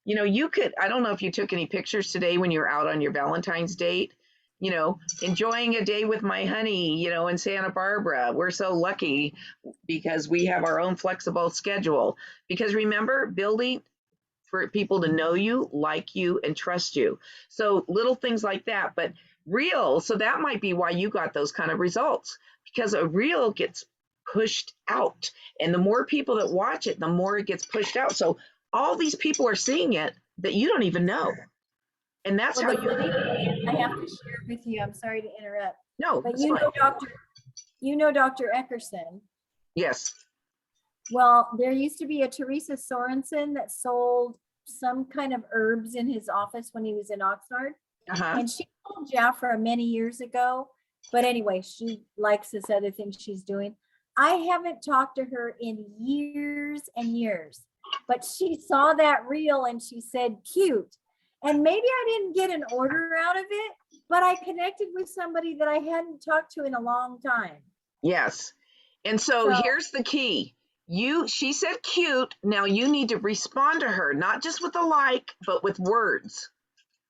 [SPEAKER 1] You could, I don't know if you took any pictures today when you were out on your Valentine's date. you know, enjoying a day with my honey, you know, in Santa Barbara. We're so lucky because we have our own flexible schedule. Because remember, building for people to know you, like you, and trust you. So little things like that, but real. So that might be why you got those kind of results, because a reel gets pushed out. And the more people that watch it, the more it gets pushed out. So all these people are seeing it that you don't even know. And that's how
[SPEAKER 2] Well, the
[SPEAKER 1] you,
[SPEAKER 2] thing I have to share with you, I'm sorry to interrupt,
[SPEAKER 1] no,
[SPEAKER 2] but
[SPEAKER 1] it's
[SPEAKER 2] you
[SPEAKER 1] fine.
[SPEAKER 2] know Dr. Eckerson.
[SPEAKER 1] Yes.
[SPEAKER 2] Well, there used to be a Teresa Sorensen that sold some kind of herbs in his office when he was in Oxnard.
[SPEAKER 1] Uh-huh.
[SPEAKER 2] And she called Jafra many years ago. But anyway, she likes this other thing she's doing. I haven't talked to her in years and years, but she saw that reel and she said, cute. And maybe I didn't get an order out of it, but I connected with somebody that I hadn't talked to in a long time.
[SPEAKER 1] Yes. And so here's the key. She said cute. Now you need to respond to her, not just with a like, but with words.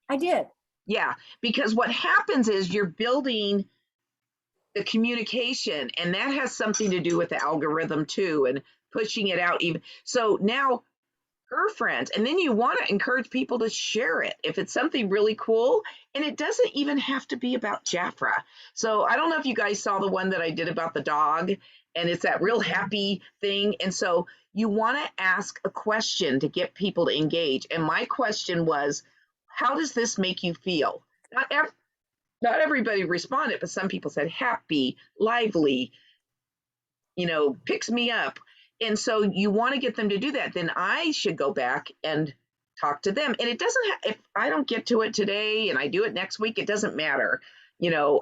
[SPEAKER 2] I did.
[SPEAKER 1] Yeah, because what happens is you're building the communication, and that has something to do with the algorithm too, and pushing it out even. So now her friends, and then you want to encourage people to share it if it's something really cool, and it doesn't even have to be about Jafra. So I don't know if you guys saw the one that I did about the dog, and it's that real happy thing. And so you want to ask a question to get people to engage. And my question was, how does this make you feel? Not everybody responded, but some people said happy, lively, you know, picks me up. And so you want to get them to do that. Then I should go back and talk to them. And it doesn't if I don't get to it today and I do it next week, it doesn't matter, you know.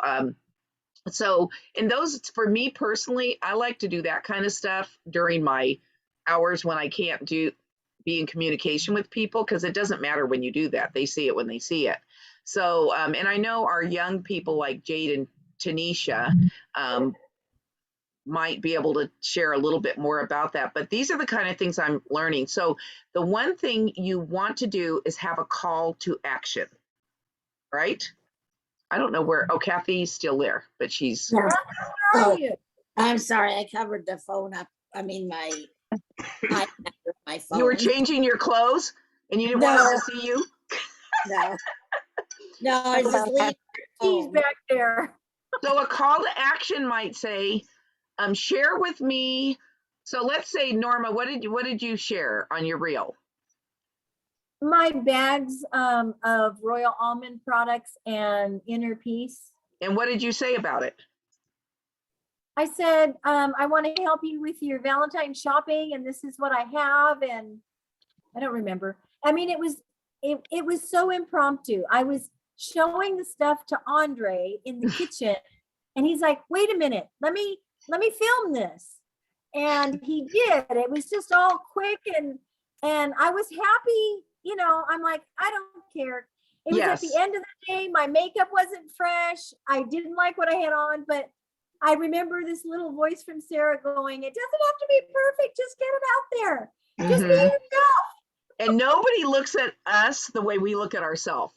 [SPEAKER 1] So in those, for me personally, I like to do that kind of stuff during my hours when I can't be in communication with people, because it doesn't matter when you do that. They see it when they see it. So, and I know our young people like Jade and Tanisha might be able to share a little bit more about that, but these are the kind of things I'm learning. So the one thing you want to do is have a call to action, right? I don't know where, oh, Kathy's still there, but she's.
[SPEAKER 3] Yeah.
[SPEAKER 2] How are
[SPEAKER 3] Oh,
[SPEAKER 2] you?
[SPEAKER 3] I'm sorry, I covered the phone up. I mean, my iPad with my phone.
[SPEAKER 1] You were changing your clothes and you didn't want us to see you?
[SPEAKER 3] No, I just leave.
[SPEAKER 2] He's back there.
[SPEAKER 1] So a call to action might say, share with me. So let's say, Norma, what did you share on your reel?
[SPEAKER 2] My bags of Royal Almond products and Inner Peace.
[SPEAKER 1] And what did you say about it?
[SPEAKER 2] I said, I want to help you with your Valentine shopping, and this is what I have. And I don't remember. I mean, it was so impromptu. I was showing the stuff to Andre in the kitchen, and he's like, wait a minute, let me film this. And he did. It was just all quick, and I was happy. You know, I'm like, I don't care. It was at the end of the day, my makeup wasn't fresh. I didn't like what I had on, but I remember this little voice from Sarah going, it doesn't have to be perfect. Just get it out there. Just be yourself.
[SPEAKER 1] And nobody looks at us the way we look at ourselves.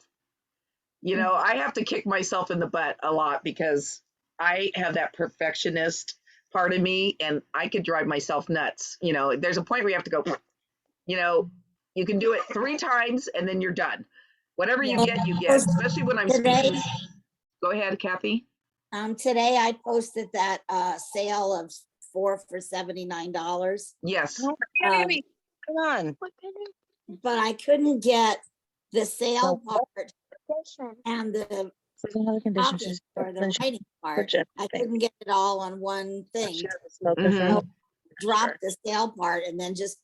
[SPEAKER 1] You know, I have to kick myself in the butt a lot because I have that perfectionist part of me, and I could drive myself nuts. You know, there's a point where you have to go, you know, you can do it 3 times and then you're done. Whatever you get, especially when I'm speaking. Go ahead, Kathy.
[SPEAKER 3] Today I posted that sale of 4 for $79.
[SPEAKER 1] Yes.
[SPEAKER 4] Come on.
[SPEAKER 3] But I couldn't get the sale part and the copy or the writing part. I couldn't get it all on one thing. So drop the sale part and then just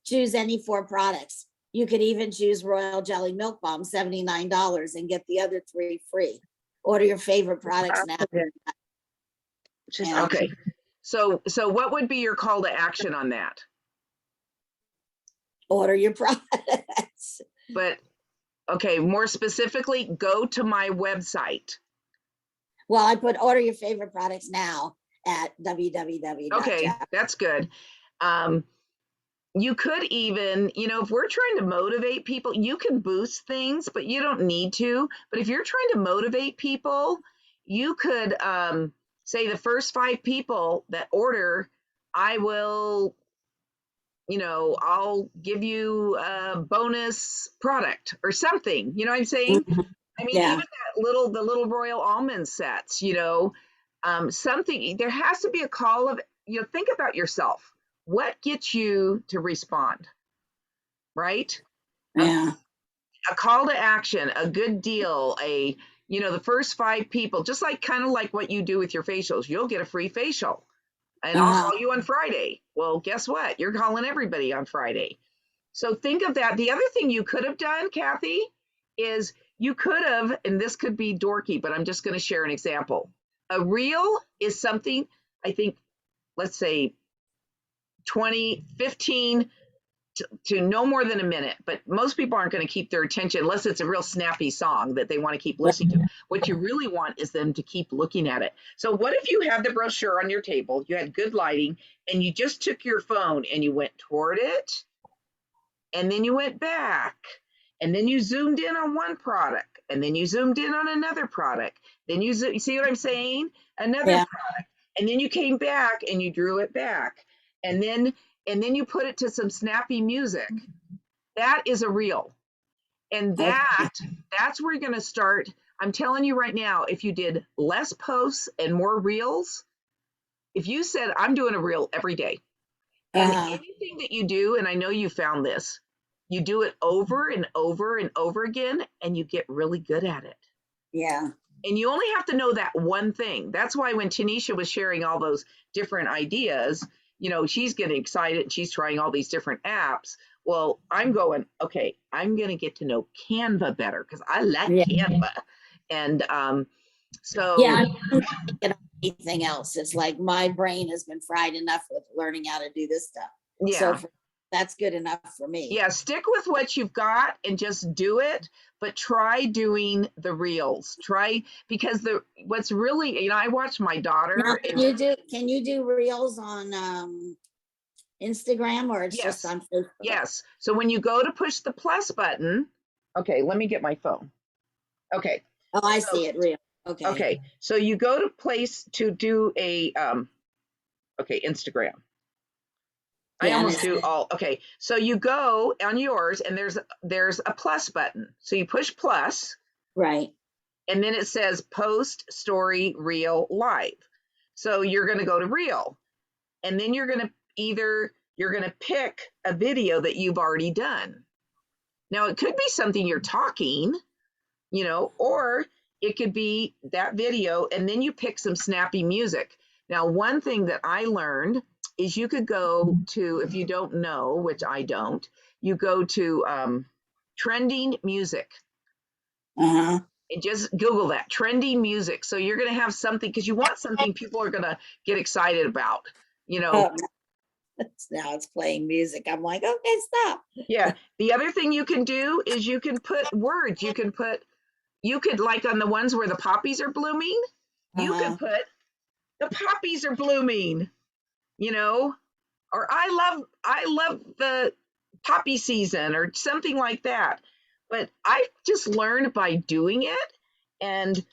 [SPEAKER 3] choose any 4 products. You could even choose Royal Jelly Milk Balm, $79, and get the other 3 free. Order your favorite products now.
[SPEAKER 1] Okay. So what would be your call to action on that?
[SPEAKER 3] Order your products.
[SPEAKER 1] But okay, more specifically, go to my website.
[SPEAKER 3] Well, I put order your favorite products now at www.
[SPEAKER 1] Okay, that's good. you could even, if we're trying to motivate people, you can boost things, but you don't need to. But if you're trying to motivate people, you could say the first 5 people that order, I will, I'll give you a bonus product or something. You know what I'm saying? I mean,
[SPEAKER 3] Yeah.
[SPEAKER 1] even the little royal almond sets, something, there has to be a call of, think about yourself. What gets you to respond, right?
[SPEAKER 3] Yeah.
[SPEAKER 1] A call to action, a good deal, the first 5 people, just like kind of like what you do with your facials, you'll get a free facial and I'll
[SPEAKER 3] Uh-huh.
[SPEAKER 1] call you on Friday. Well, guess what? You're calling everybody on Friday. So think of that. The other thing you could have done, Kathy, is you could have, and this could be dorky, but I'm just going to share an example. A reel is something, I think, let's say 20, 15 to no more than a minute, but most people aren't going to keep their attention unless it's a real snappy song that they want to keep listening to. What you really want is them to keep looking at it. So what if you had the brochure on your table, you had good lighting, and you just took your phone and you went toward it, and then you went back, and then you zoomed in on one product, and then you zoomed in on another product. Then you see what I'm saying? Another
[SPEAKER 3] Yeah.
[SPEAKER 1] product, and then you came back and you drew it back, and then you put it to some snappy music. That is a reel, and
[SPEAKER 3] Okay.
[SPEAKER 1] that's where you're going to start. I'm telling you right now, if you did less posts and more reels, if you said I'm doing a reel every day, and anything that you do, and I know you found this, you do it over and over and over again, and you get really good at it.
[SPEAKER 3] Yeah.
[SPEAKER 1] And you only have to know that one thing. That's why when Tanisha was sharing all those different ideas, she's getting excited and she's trying all these different apps. Well, I'm going, okay, I'm going to get to know Canva better because I like
[SPEAKER 3] Yeah.
[SPEAKER 1] Canva. And so,
[SPEAKER 3] Yeah. I'm not thinking of anything else. It's like my brain has been fried enough with learning how to do this stuff.
[SPEAKER 1] yeah.
[SPEAKER 3] So that's good enough for me.
[SPEAKER 1] Yeah, stick with what you've got and just do it, but try doing the reels. Try, because what's really, I watched my daughter.
[SPEAKER 3] Now, can you do reels on Instagram, or it's just
[SPEAKER 1] Yes.
[SPEAKER 3] on Facebook?
[SPEAKER 1] Yes. So when you go to push the plus button, okay, let me get my phone. Okay.
[SPEAKER 3] Oh, I
[SPEAKER 1] So-
[SPEAKER 3] see it real. Okay.
[SPEAKER 1] Okay. So you go to place to do a Instagram. I
[SPEAKER 3] Yeah,
[SPEAKER 1] almost do all. Okay. So you go on yours and there's a plus button. So you push plus.
[SPEAKER 3] Right.
[SPEAKER 1] And then it says post, story, reel, live. So you're going to go to reel, and then you're going to pick a video that you've already done. Now it could be something you're talking, or it could be that video, and then you pick some snappy music. Now, one thing that I learned is you could go to, if you don't know, which I don't, you go to trending music.
[SPEAKER 3] Uh-huh.
[SPEAKER 1] And just Google that trending music. So you're going to have something, because you want something people are going to get excited about,
[SPEAKER 3] Oh, now it's playing music. I'm like, okay, stop.
[SPEAKER 1] Yeah. The other thing you can do is you can put words. You could like on the ones where the poppies are blooming, you could put the poppies are blooming, or I love the poppy season or something like that. But I just learned by doing it. And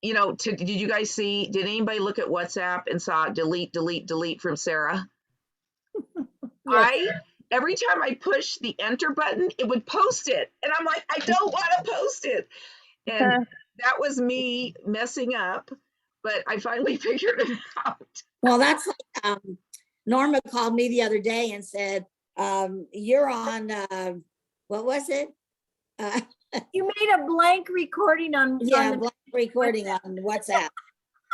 [SPEAKER 1] did you guys see, did anybody look at WhatsApp and saw delete from Sarah?
[SPEAKER 5] Yes.
[SPEAKER 1] Every time I push the enter button, it would post it. And I'm like, I don't want to post it. And that was me messing up, but I finally figured it out.
[SPEAKER 3] Well, that's like, Norma called me the other day and said, you're on, what was it?
[SPEAKER 2] You made a blank recording on.
[SPEAKER 3] Yeah,
[SPEAKER 2] on
[SPEAKER 3] blank recording on WhatsApp.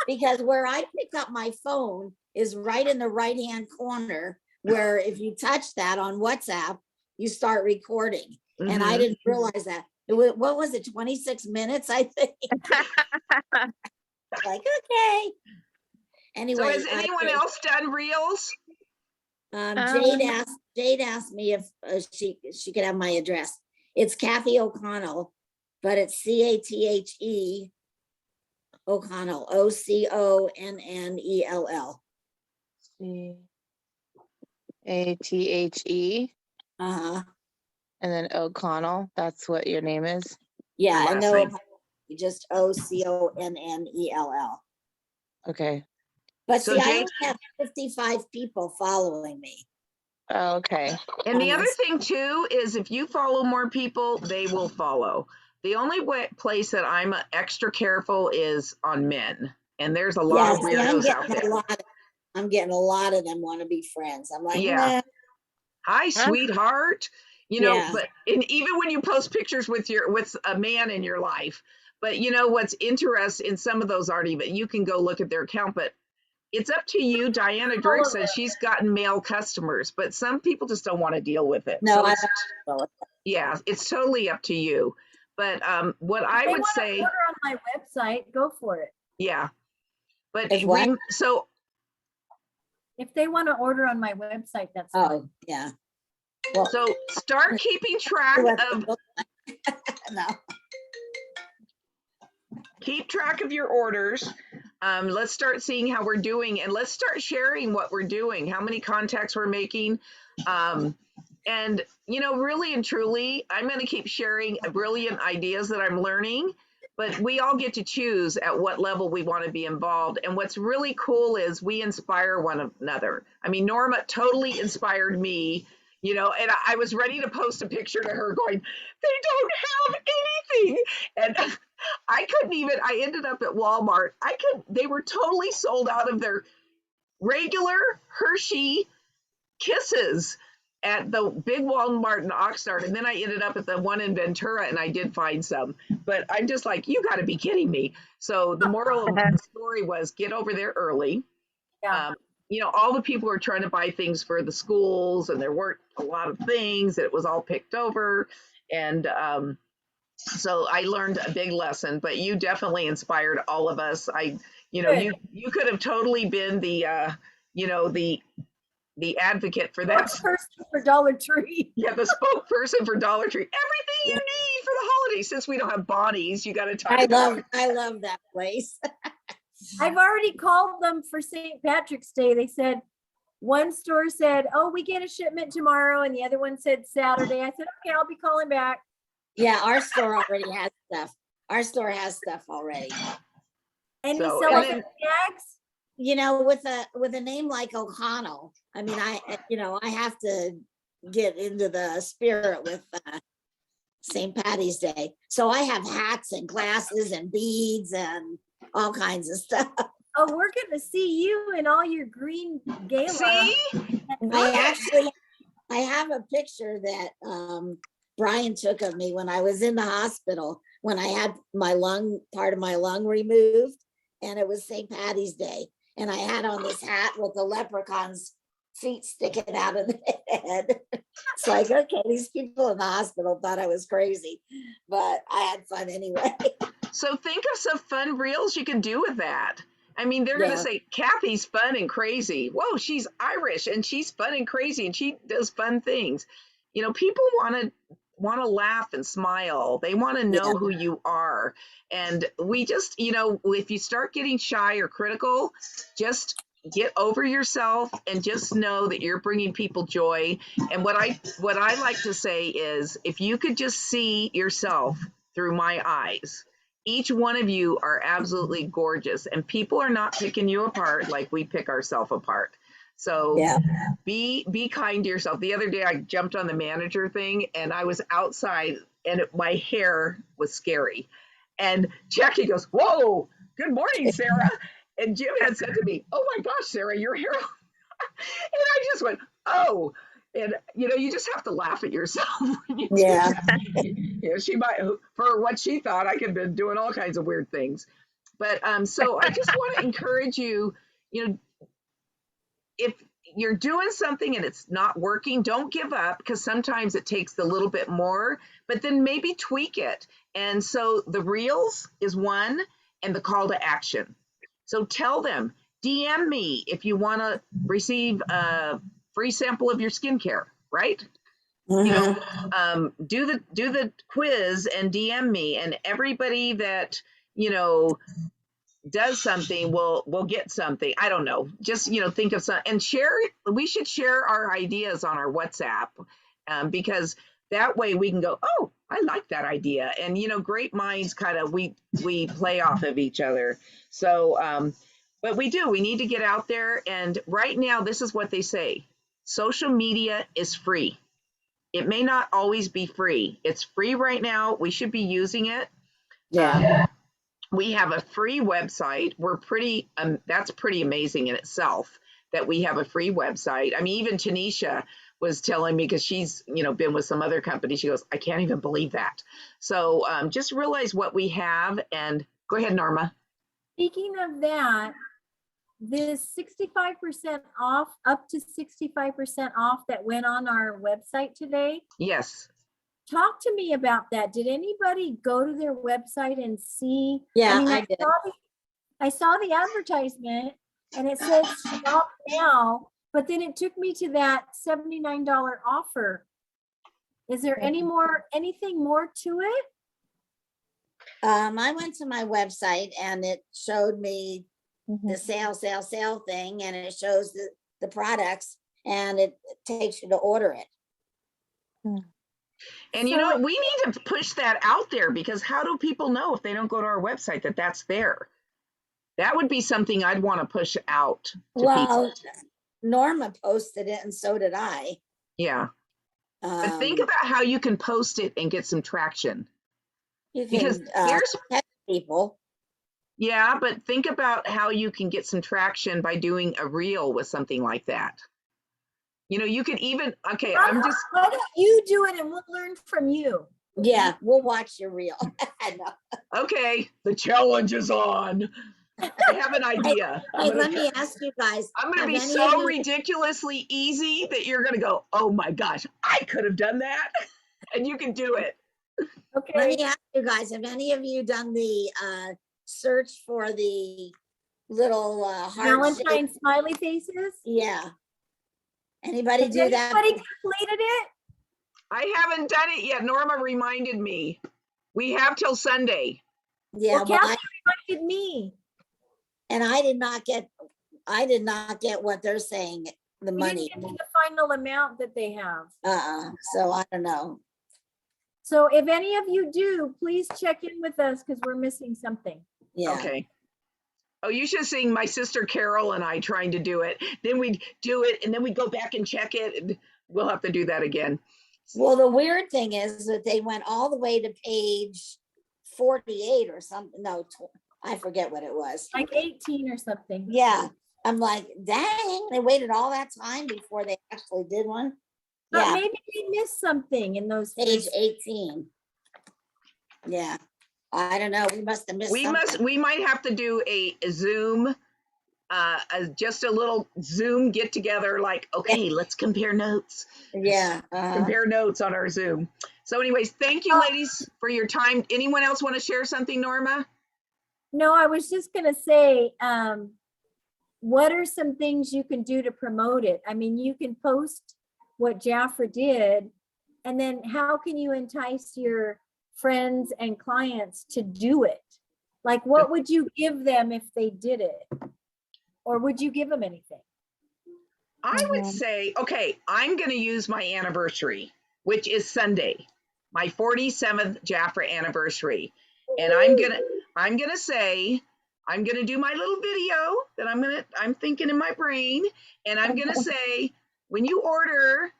[SPEAKER 3] Because where I pick up my phone is right in the right-hand corner, where if you touch that on WhatsApp, you start recording. And I didn't realize that. What was it, 26 minutes, I think? Like, okay. Anyway.
[SPEAKER 1] So has anyone else done reels?
[SPEAKER 3] Jade asked me if she could have my address. It's Kathy O'Connell, but it's CATHE O'Connell, OCONNELL.
[SPEAKER 4] Athe,
[SPEAKER 3] Uh-huh.
[SPEAKER 4] and then O'Connell. That's what your name is.
[SPEAKER 3] Yeah, I
[SPEAKER 1] last
[SPEAKER 3] know.
[SPEAKER 1] name.
[SPEAKER 3] Just Oconnell.
[SPEAKER 4] Okay.
[SPEAKER 3] But
[SPEAKER 1] So
[SPEAKER 3] see, I
[SPEAKER 1] Jake,
[SPEAKER 3] only have 55 people following me.
[SPEAKER 4] Oh, okay.
[SPEAKER 1] and the
[SPEAKER 3] on
[SPEAKER 1] other
[SPEAKER 3] this.
[SPEAKER 1] thing too is if you follow more people, they will follow. The only place that I'm extra careful is on men, and there's a lot
[SPEAKER 3] Yeah,
[SPEAKER 1] of
[SPEAKER 3] see,
[SPEAKER 1] weirdos out there.
[SPEAKER 3] I'm getting a lot of them want to be friends. I'm like,
[SPEAKER 1] Yeah.
[SPEAKER 3] nah.
[SPEAKER 1] Hi,
[SPEAKER 4] Huh?
[SPEAKER 1] sweetheart. You know,
[SPEAKER 3] Yeah.
[SPEAKER 1] but and even when you post pictures with a man in your life, but you know what's interesting in some of those aren't even. You can go look at their account, but it's up to you. Diana Drick says she's gotten male customers, but some people just don't want to deal with it.
[SPEAKER 3] No,
[SPEAKER 1] So
[SPEAKER 3] I
[SPEAKER 1] it's,
[SPEAKER 3] don't know.
[SPEAKER 1] yeah, it's totally up to you. But what I
[SPEAKER 2] If they
[SPEAKER 1] would
[SPEAKER 2] wanna
[SPEAKER 1] say,
[SPEAKER 2] order on my website, go for it.
[SPEAKER 1] yeah, but
[SPEAKER 3] Is what?
[SPEAKER 1] so
[SPEAKER 2] If they want to order on my website, that's fine.
[SPEAKER 3] Oh, yeah. Well,
[SPEAKER 1] so start keeping track of
[SPEAKER 3] no.
[SPEAKER 1] keep track of your orders. Let's start seeing how we're doing, and let's start sharing what we're doing, how many contacts we're making. And, you know, really and truly, I'm going to keep sharing brilliant ideas that I'm learning, but we all get to choose at what level we want to be involved. And what's really cool is we inspire one another. I mean, Norma totally inspired me, you know, and I was ready to post a picture to her going, they don't have anything. And I couldn't even, I ended up at Walmart. They were totally sold out of their regular Hershey Kisses at the big Walmart in Oxnard. And then I ended up at the one in Ventura and I did find some. But I'm just like, you got to be kidding me. So the moral of the story was get over there early.
[SPEAKER 2] Yeah.
[SPEAKER 1] You know, all the people were trying to buy things for the schools and there weren't a lot of things. It was all picked over. And so I learned a big lesson, but you definitely inspired all of us. You know,
[SPEAKER 2] Good.
[SPEAKER 1] you could have totally been the, you know, the advocate for that.
[SPEAKER 2] Spokesperson for Dollar Tree.
[SPEAKER 1] Yeah, the spokesperson for Dollar Tree. Everything you need for the holidays. Since we don't have Bonnie's, you got to talk about.
[SPEAKER 3] I love that place.
[SPEAKER 2] I've already called them for St. Patrick's Day. They said, one store said, oh, we get a shipment tomorrow. And the other one said Saturday. I said, okay, I'll be calling back.
[SPEAKER 3] Yeah, our store already has stuff. Our store has stuff already.
[SPEAKER 2] And
[SPEAKER 1] So,
[SPEAKER 2] you sell
[SPEAKER 1] and
[SPEAKER 2] it
[SPEAKER 1] then-
[SPEAKER 2] in bags?
[SPEAKER 3] You know, with a name like O'Connell, I mean, I have to get into the spirit with St. Patty's Day. So I have hats and glasses and beads and all kinds of stuff.
[SPEAKER 2] Oh, we're going to see you in all your green gala.
[SPEAKER 1] See?
[SPEAKER 3] I have a picture that Brian took of me when I was in the hospital when I had part of my lung removed, and it was St. Patty's Day. And I had on this hat with the leprechaun's feet sticking out of the head. It's like, okay, these people in the hospital thought I was crazy, but I had fun anyway.
[SPEAKER 1] So think of some fun reels you can do with that. I mean, they're going to
[SPEAKER 3] Yeah.
[SPEAKER 1] say, Kathy's fun and crazy. Whoa, she's Irish and she's fun and crazy and she does fun things. You know, people want to laugh and smile. They want to know
[SPEAKER 3] Yeah.
[SPEAKER 1] who you are. And we just, you know, if you start getting shy or critical, just get over yourself and just know that you're bringing people joy. And what I like to say is, if you could just see yourself through my eyes, each one of you are absolutely gorgeous, and people are not picking you apart like we pick ourselves apart. So
[SPEAKER 3] Yeah.
[SPEAKER 1] be kind to yourself. The other day I jumped on the manager thing and I was outside and my hair was scary. And Jackie goes, whoa, good morning, Sarah. And Jim had said to me, oh my gosh, Sarah, your hair. And I just went, oh. And, you know, you just have to laugh at yourself.
[SPEAKER 3] Yeah.
[SPEAKER 1] You know, she might, for what she thought, I could have been doing all kinds of weird things. But so I just want to encourage you, you know, if you're doing something and it's not working, don't give up, because sometimes it takes a little bit more, but then maybe tweak it. And so the reels is one, and the call to action. So tell them, DM me if you want to receive a free sample of your skincare, right?
[SPEAKER 3] Mhm.
[SPEAKER 1] You know, do the quiz and DM me, and everybody that, you know, does something, we'll get something. I don't know. Just, think of some and share. We should share our ideas on our WhatsApp, because that way we can go, oh, I like that idea. And, great minds kind of, we play off of each other. So, but we need to get out there. And right now, this is what they say. Social media is free. It may not always be free. It's free right now. We should be using it.
[SPEAKER 3] Yeah.
[SPEAKER 1] We have a free website. We're pretty, that's pretty amazing in itself that we have a free website. I mean, even Tanisha was telling me, because she's, been with some other company. She goes, I can't even believe that. So just realize what we have, and go ahead, Norma.
[SPEAKER 2] Speaking of that, this 65% off, up to 65% off that went on our website today.
[SPEAKER 1] Yes.
[SPEAKER 2] Talk to me about that. Did anybody go to their website and see?
[SPEAKER 3] Yeah,
[SPEAKER 2] mean,
[SPEAKER 3] I did.
[SPEAKER 2] I saw the advertisement and it says shop now, but then it took me to that $79 offer. Is there anything more to it?
[SPEAKER 3] I went to my website and it showed me the sale thing, and it shows the products, and it takes you to order it.
[SPEAKER 1] And we need to push that out there, because how do people know if they don't go to our website that that's there? That would be something I'd want to push out to people.
[SPEAKER 3] Norma posted it and so did I.
[SPEAKER 1] Yeah. But think about how you can post it and get some traction.
[SPEAKER 3] You
[SPEAKER 1] Because
[SPEAKER 3] can
[SPEAKER 1] here's
[SPEAKER 3] text people.
[SPEAKER 1] Yeah, but think about how you can get some traction by doing a reel with something like that. You can even, okay,
[SPEAKER 2] Why don't you do it and we'll learn from you?
[SPEAKER 3] Yeah, we'll watch your reel. I know.
[SPEAKER 1] Okay, the challenge is on. I have an idea.
[SPEAKER 3] Let me ask you guys.
[SPEAKER 1] I'm going to be so ridiculously easy that you're going to go, oh my gosh, I could have done that. And you can do it.
[SPEAKER 2] Okay.
[SPEAKER 3] Let me ask you guys, have any of you done the search for the little
[SPEAKER 2] Valentine smiley faces?
[SPEAKER 3] Yeah. Anybody do that?
[SPEAKER 2] Anybody completed it?
[SPEAKER 1] I haven't done it yet. Norma reminded me. We have till Sunday.
[SPEAKER 3] Yeah,
[SPEAKER 2] well Kathy reminded me.
[SPEAKER 3] And I did not get what they're saying, the money.
[SPEAKER 2] Didn't get to the final amount that they have.
[SPEAKER 3] So I don't know.
[SPEAKER 2] So if any of you do, please check in with us because we're missing something.
[SPEAKER 3] Yeah.
[SPEAKER 1] Okay. Oh, you should have seen my sister Carol and I trying to do it. Then we'd do it and then we'd go back and check it. And we'll have to do that again.
[SPEAKER 3] Well, the weird thing is that they went all the way to page 48 or something. No, I forget what it was.
[SPEAKER 2] Like 18 or something.
[SPEAKER 3] Yeah. I'm like, dang, they waited all that time before they actually did one.
[SPEAKER 2] But
[SPEAKER 3] yeah.
[SPEAKER 2] Maybe we missed something in those.
[SPEAKER 3] Page 18. Yeah. I don't know. We must have missed something.
[SPEAKER 1] We might have to do a Zoom, just a little Zoom get together. Like, okay, let's compare notes.
[SPEAKER 3] Yeah.
[SPEAKER 1] Compare notes on our Zoom. So anyways, thank you ladies for your time. Anyone else want to share something, Norma?
[SPEAKER 2] No, I was just going to say, what are some things you can do to promote it? I mean, you can post what Jafra did, and then how can you entice your friends and clients to do it? Like, what would you give them if they did it? Or would you give them anything?
[SPEAKER 1] I would say, okay, I'm going to use my anniversary, which is Sunday, my 47th Jafra anniversary. And I'm going to say, I'm going to do my little video that I'm thinking in my brain. And I'm going to say, when you order,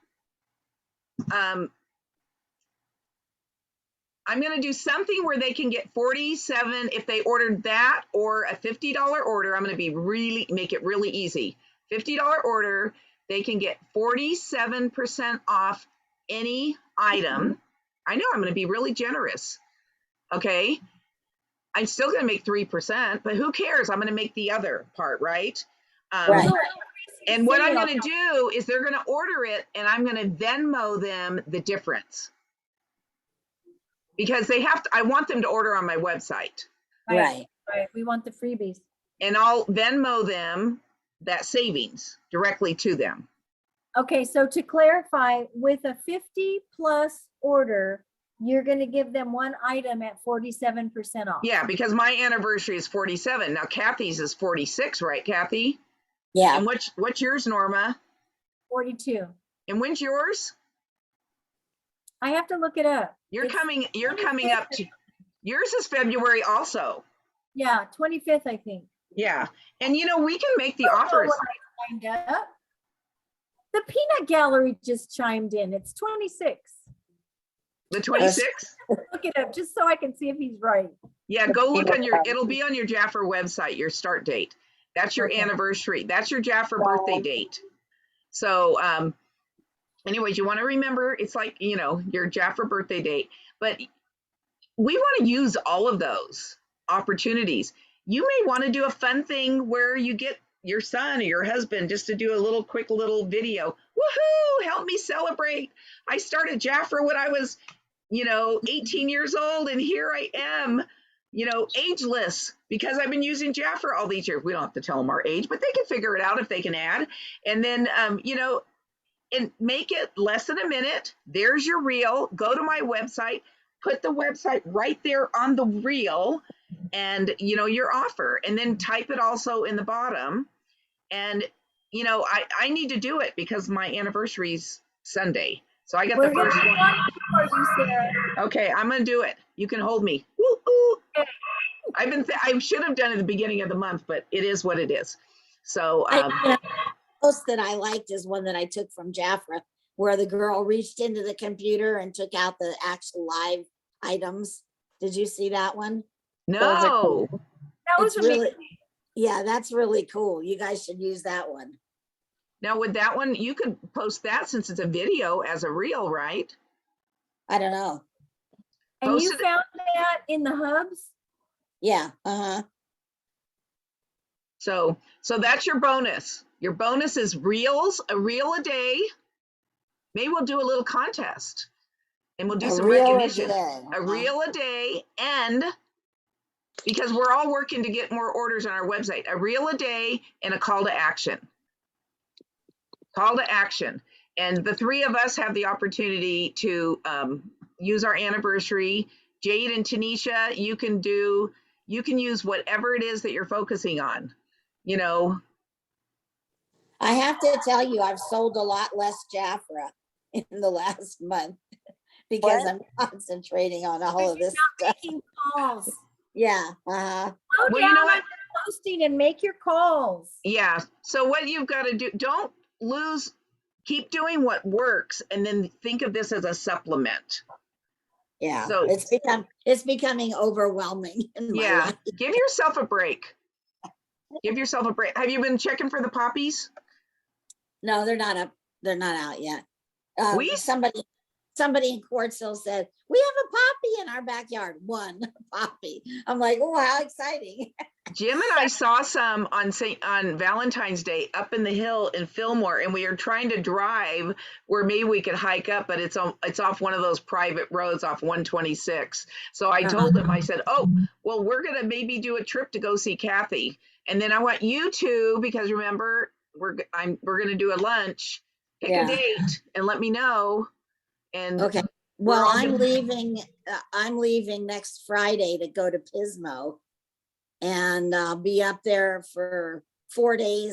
[SPEAKER 1] I'm going to do something where they can get 47 if they ordered that, or a $50 order. I'm going to make it really easy. $50 order, they can get 47% off any item. I know I'm going to be really generous. Okay. I'm still going to make 3%, but who cares? I'm going to make the other part, right?
[SPEAKER 3] Right.
[SPEAKER 1] And what I'm going to do is they're going to order it and I'm going to Venmo them the difference. Because I want them to order on my website.
[SPEAKER 3] Right.
[SPEAKER 2] Right. We want the freebies.
[SPEAKER 1] And I'll Venmo them that savings directly to them.
[SPEAKER 2] Okay, so to clarify, with a 50+ order, you're gonna give them one item at 47% off.
[SPEAKER 1] Yeah, because my anniversary is 47. Now Kathy's is 46, right, Kathy?
[SPEAKER 3] Yeah,
[SPEAKER 1] And what's yours, Norma?
[SPEAKER 2] 42.
[SPEAKER 1] And when's yours?
[SPEAKER 2] I have to look it up.
[SPEAKER 1] You're
[SPEAKER 2] It's
[SPEAKER 1] coming
[SPEAKER 2] 25th.
[SPEAKER 1] up to, yours is February also.
[SPEAKER 2] Yeah, 25th, I think.
[SPEAKER 1] Yeah. And you know, we can make the
[SPEAKER 2] I don't know
[SPEAKER 1] offers.
[SPEAKER 2] when I signed up. The Peanut Gallery just chimed in. It's 26.
[SPEAKER 1] The 26th?
[SPEAKER 2] Look it up just so I can see if he's right.
[SPEAKER 1] Yeah, go look on your, it'll be on your Jafra website, your start date. That's your
[SPEAKER 2] Okay.
[SPEAKER 1] anniversary. That's your Jafra birthday date. So anyways, you want to remember, it's like, you know, your Jafra birthday date, but we want to use all of those opportunities. You may want to do a fun thing where you get your son or your husband just to do a little quick little video. Woohoo! Help me celebrate. I started Jafra when I was, you know, 18 years old, and here I am, you know, ageless because I've been using Jafra all these years. We don't have to tell them our age, but they can figure it out if they can add. And then, you know, and make it less than a minute. There's your reel. Go to my website, put the website right there on the reel, and you know, your offer, and then type it also in the bottom. And you know, I need to do it because my anniversary's Sunday. So I got
[SPEAKER 2] We're
[SPEAKER 1] the
[SPEAKER 2] gonna
[SPEAKER 1] first
[SPEAKER 2] be
[SPEAKER 1] one.
[SPEAKER 2] on for you, Sarah.
[SPEAKER 1] Okay, I'm gonna do it. You can hold me. Woo, woo. I should have done it at the beginning of the month, but it is what it is. So
[SPEAKER 3] post that I liked is one that I took from Jafra, where the girl reached into the computer and took out the actual live items. Did you see that one?
[SPEAKER 2] Those are
[SPEAKER 1] no.
[SPEAKER 2] That was
[SPEAKER 3] It's really,
[SPEAKER 2] amazing.
[SPEAKER 3] yeah, that's really cool. You guys should use that one.
[SPEAKER 1] Now with that one, you could post that since it's a video as a reel, right?
[SPEAKER 3] I don't know.
[SPEAKER 2] And you
[SPEAKER 1] Posted-
[SPEAKER 2] found that in the hubs?
[SPEAKER 3] Yeah, uh-huh.
[SPEAKER 1] So that's your bonus. Your bonus is reels, a reel a day. Maybe we'll do a little contest and we'll do
[SPEAKER 3] A
[SPEAKER 1] some
[SPEAKER 3] reel a
[SPEAKER 1] recognition.
[SPEAKER 3] day,
[SPEAKER 1] A reel a day, and because we're all working to get more orders on our website, a reel a day and a call to action. Call to action. And the three of us have the opportunity to use our anniversary. Jade and Tanisha, you can use whatever it is that you're focusing on. You know,
[SPEAKER 3] I have to tell you, I've sold a lot less Jafra in the last month because
[SPEAKER 4] What?
[SPEAKER 3] I'm concentrating on all of this stuff.
[SPEAKER 2] Making calls.
[SPEAKER 3] Yeah, uh-huh.
[SPEAKER 2] Go
[SPEAKER 1] Well,
[SPEAKER 2] down
[SPEAKER 1] you know
[SPEAKER 2] on
[SPEAKER 1] what?
[SPEAKER 2] the posting and make your calls.
[SPEAKER 1] yeah. So what you've got to do, keep doing what works, and then think of this as a supplement.
[SPEAKER 3] Yeah,
[SPEAKER 1] So-
[SPEAKER 3] it's becoming overwhelming in my
[SPEAKER 1] Yeah.
[SPEAKER 3] life.
[SPEAKER 1] Give yourself a break. Give yourself a break. Have you been checking for the poppies?
[SPEAKER 3] No, they're not up. They're not out yet.
[SPEAKER 1] We-
[SPEAKER 3] Somebody in Quartzville said, we have a poppy in our backyard. One poppy. I'm like, oh, how exciting.
[SPEAKER 1] Jim and I saw some on Valentine's Day up in the hill in Fillmore, and we are trying to drive where maybe we could hike up, but it's off one of those private roads off 126. So I told him, I said, oh, well, we're gonna maybe do a trip to go see Kathy, and then I want you to, because remember we're gonna do a lunch. Pick
[SPEAKER 3] Yeah.
[SPEAKER 1] a date and let me know. And
[SPEAKER 3] Okay. Well,
[SPEAKER 1] all
[SPEAKER 3] I'm
[SPEAKER 1] gonna-
[SPEAKER 3] leaving next Friday to go to Pismo, and I'll be up there for 4 days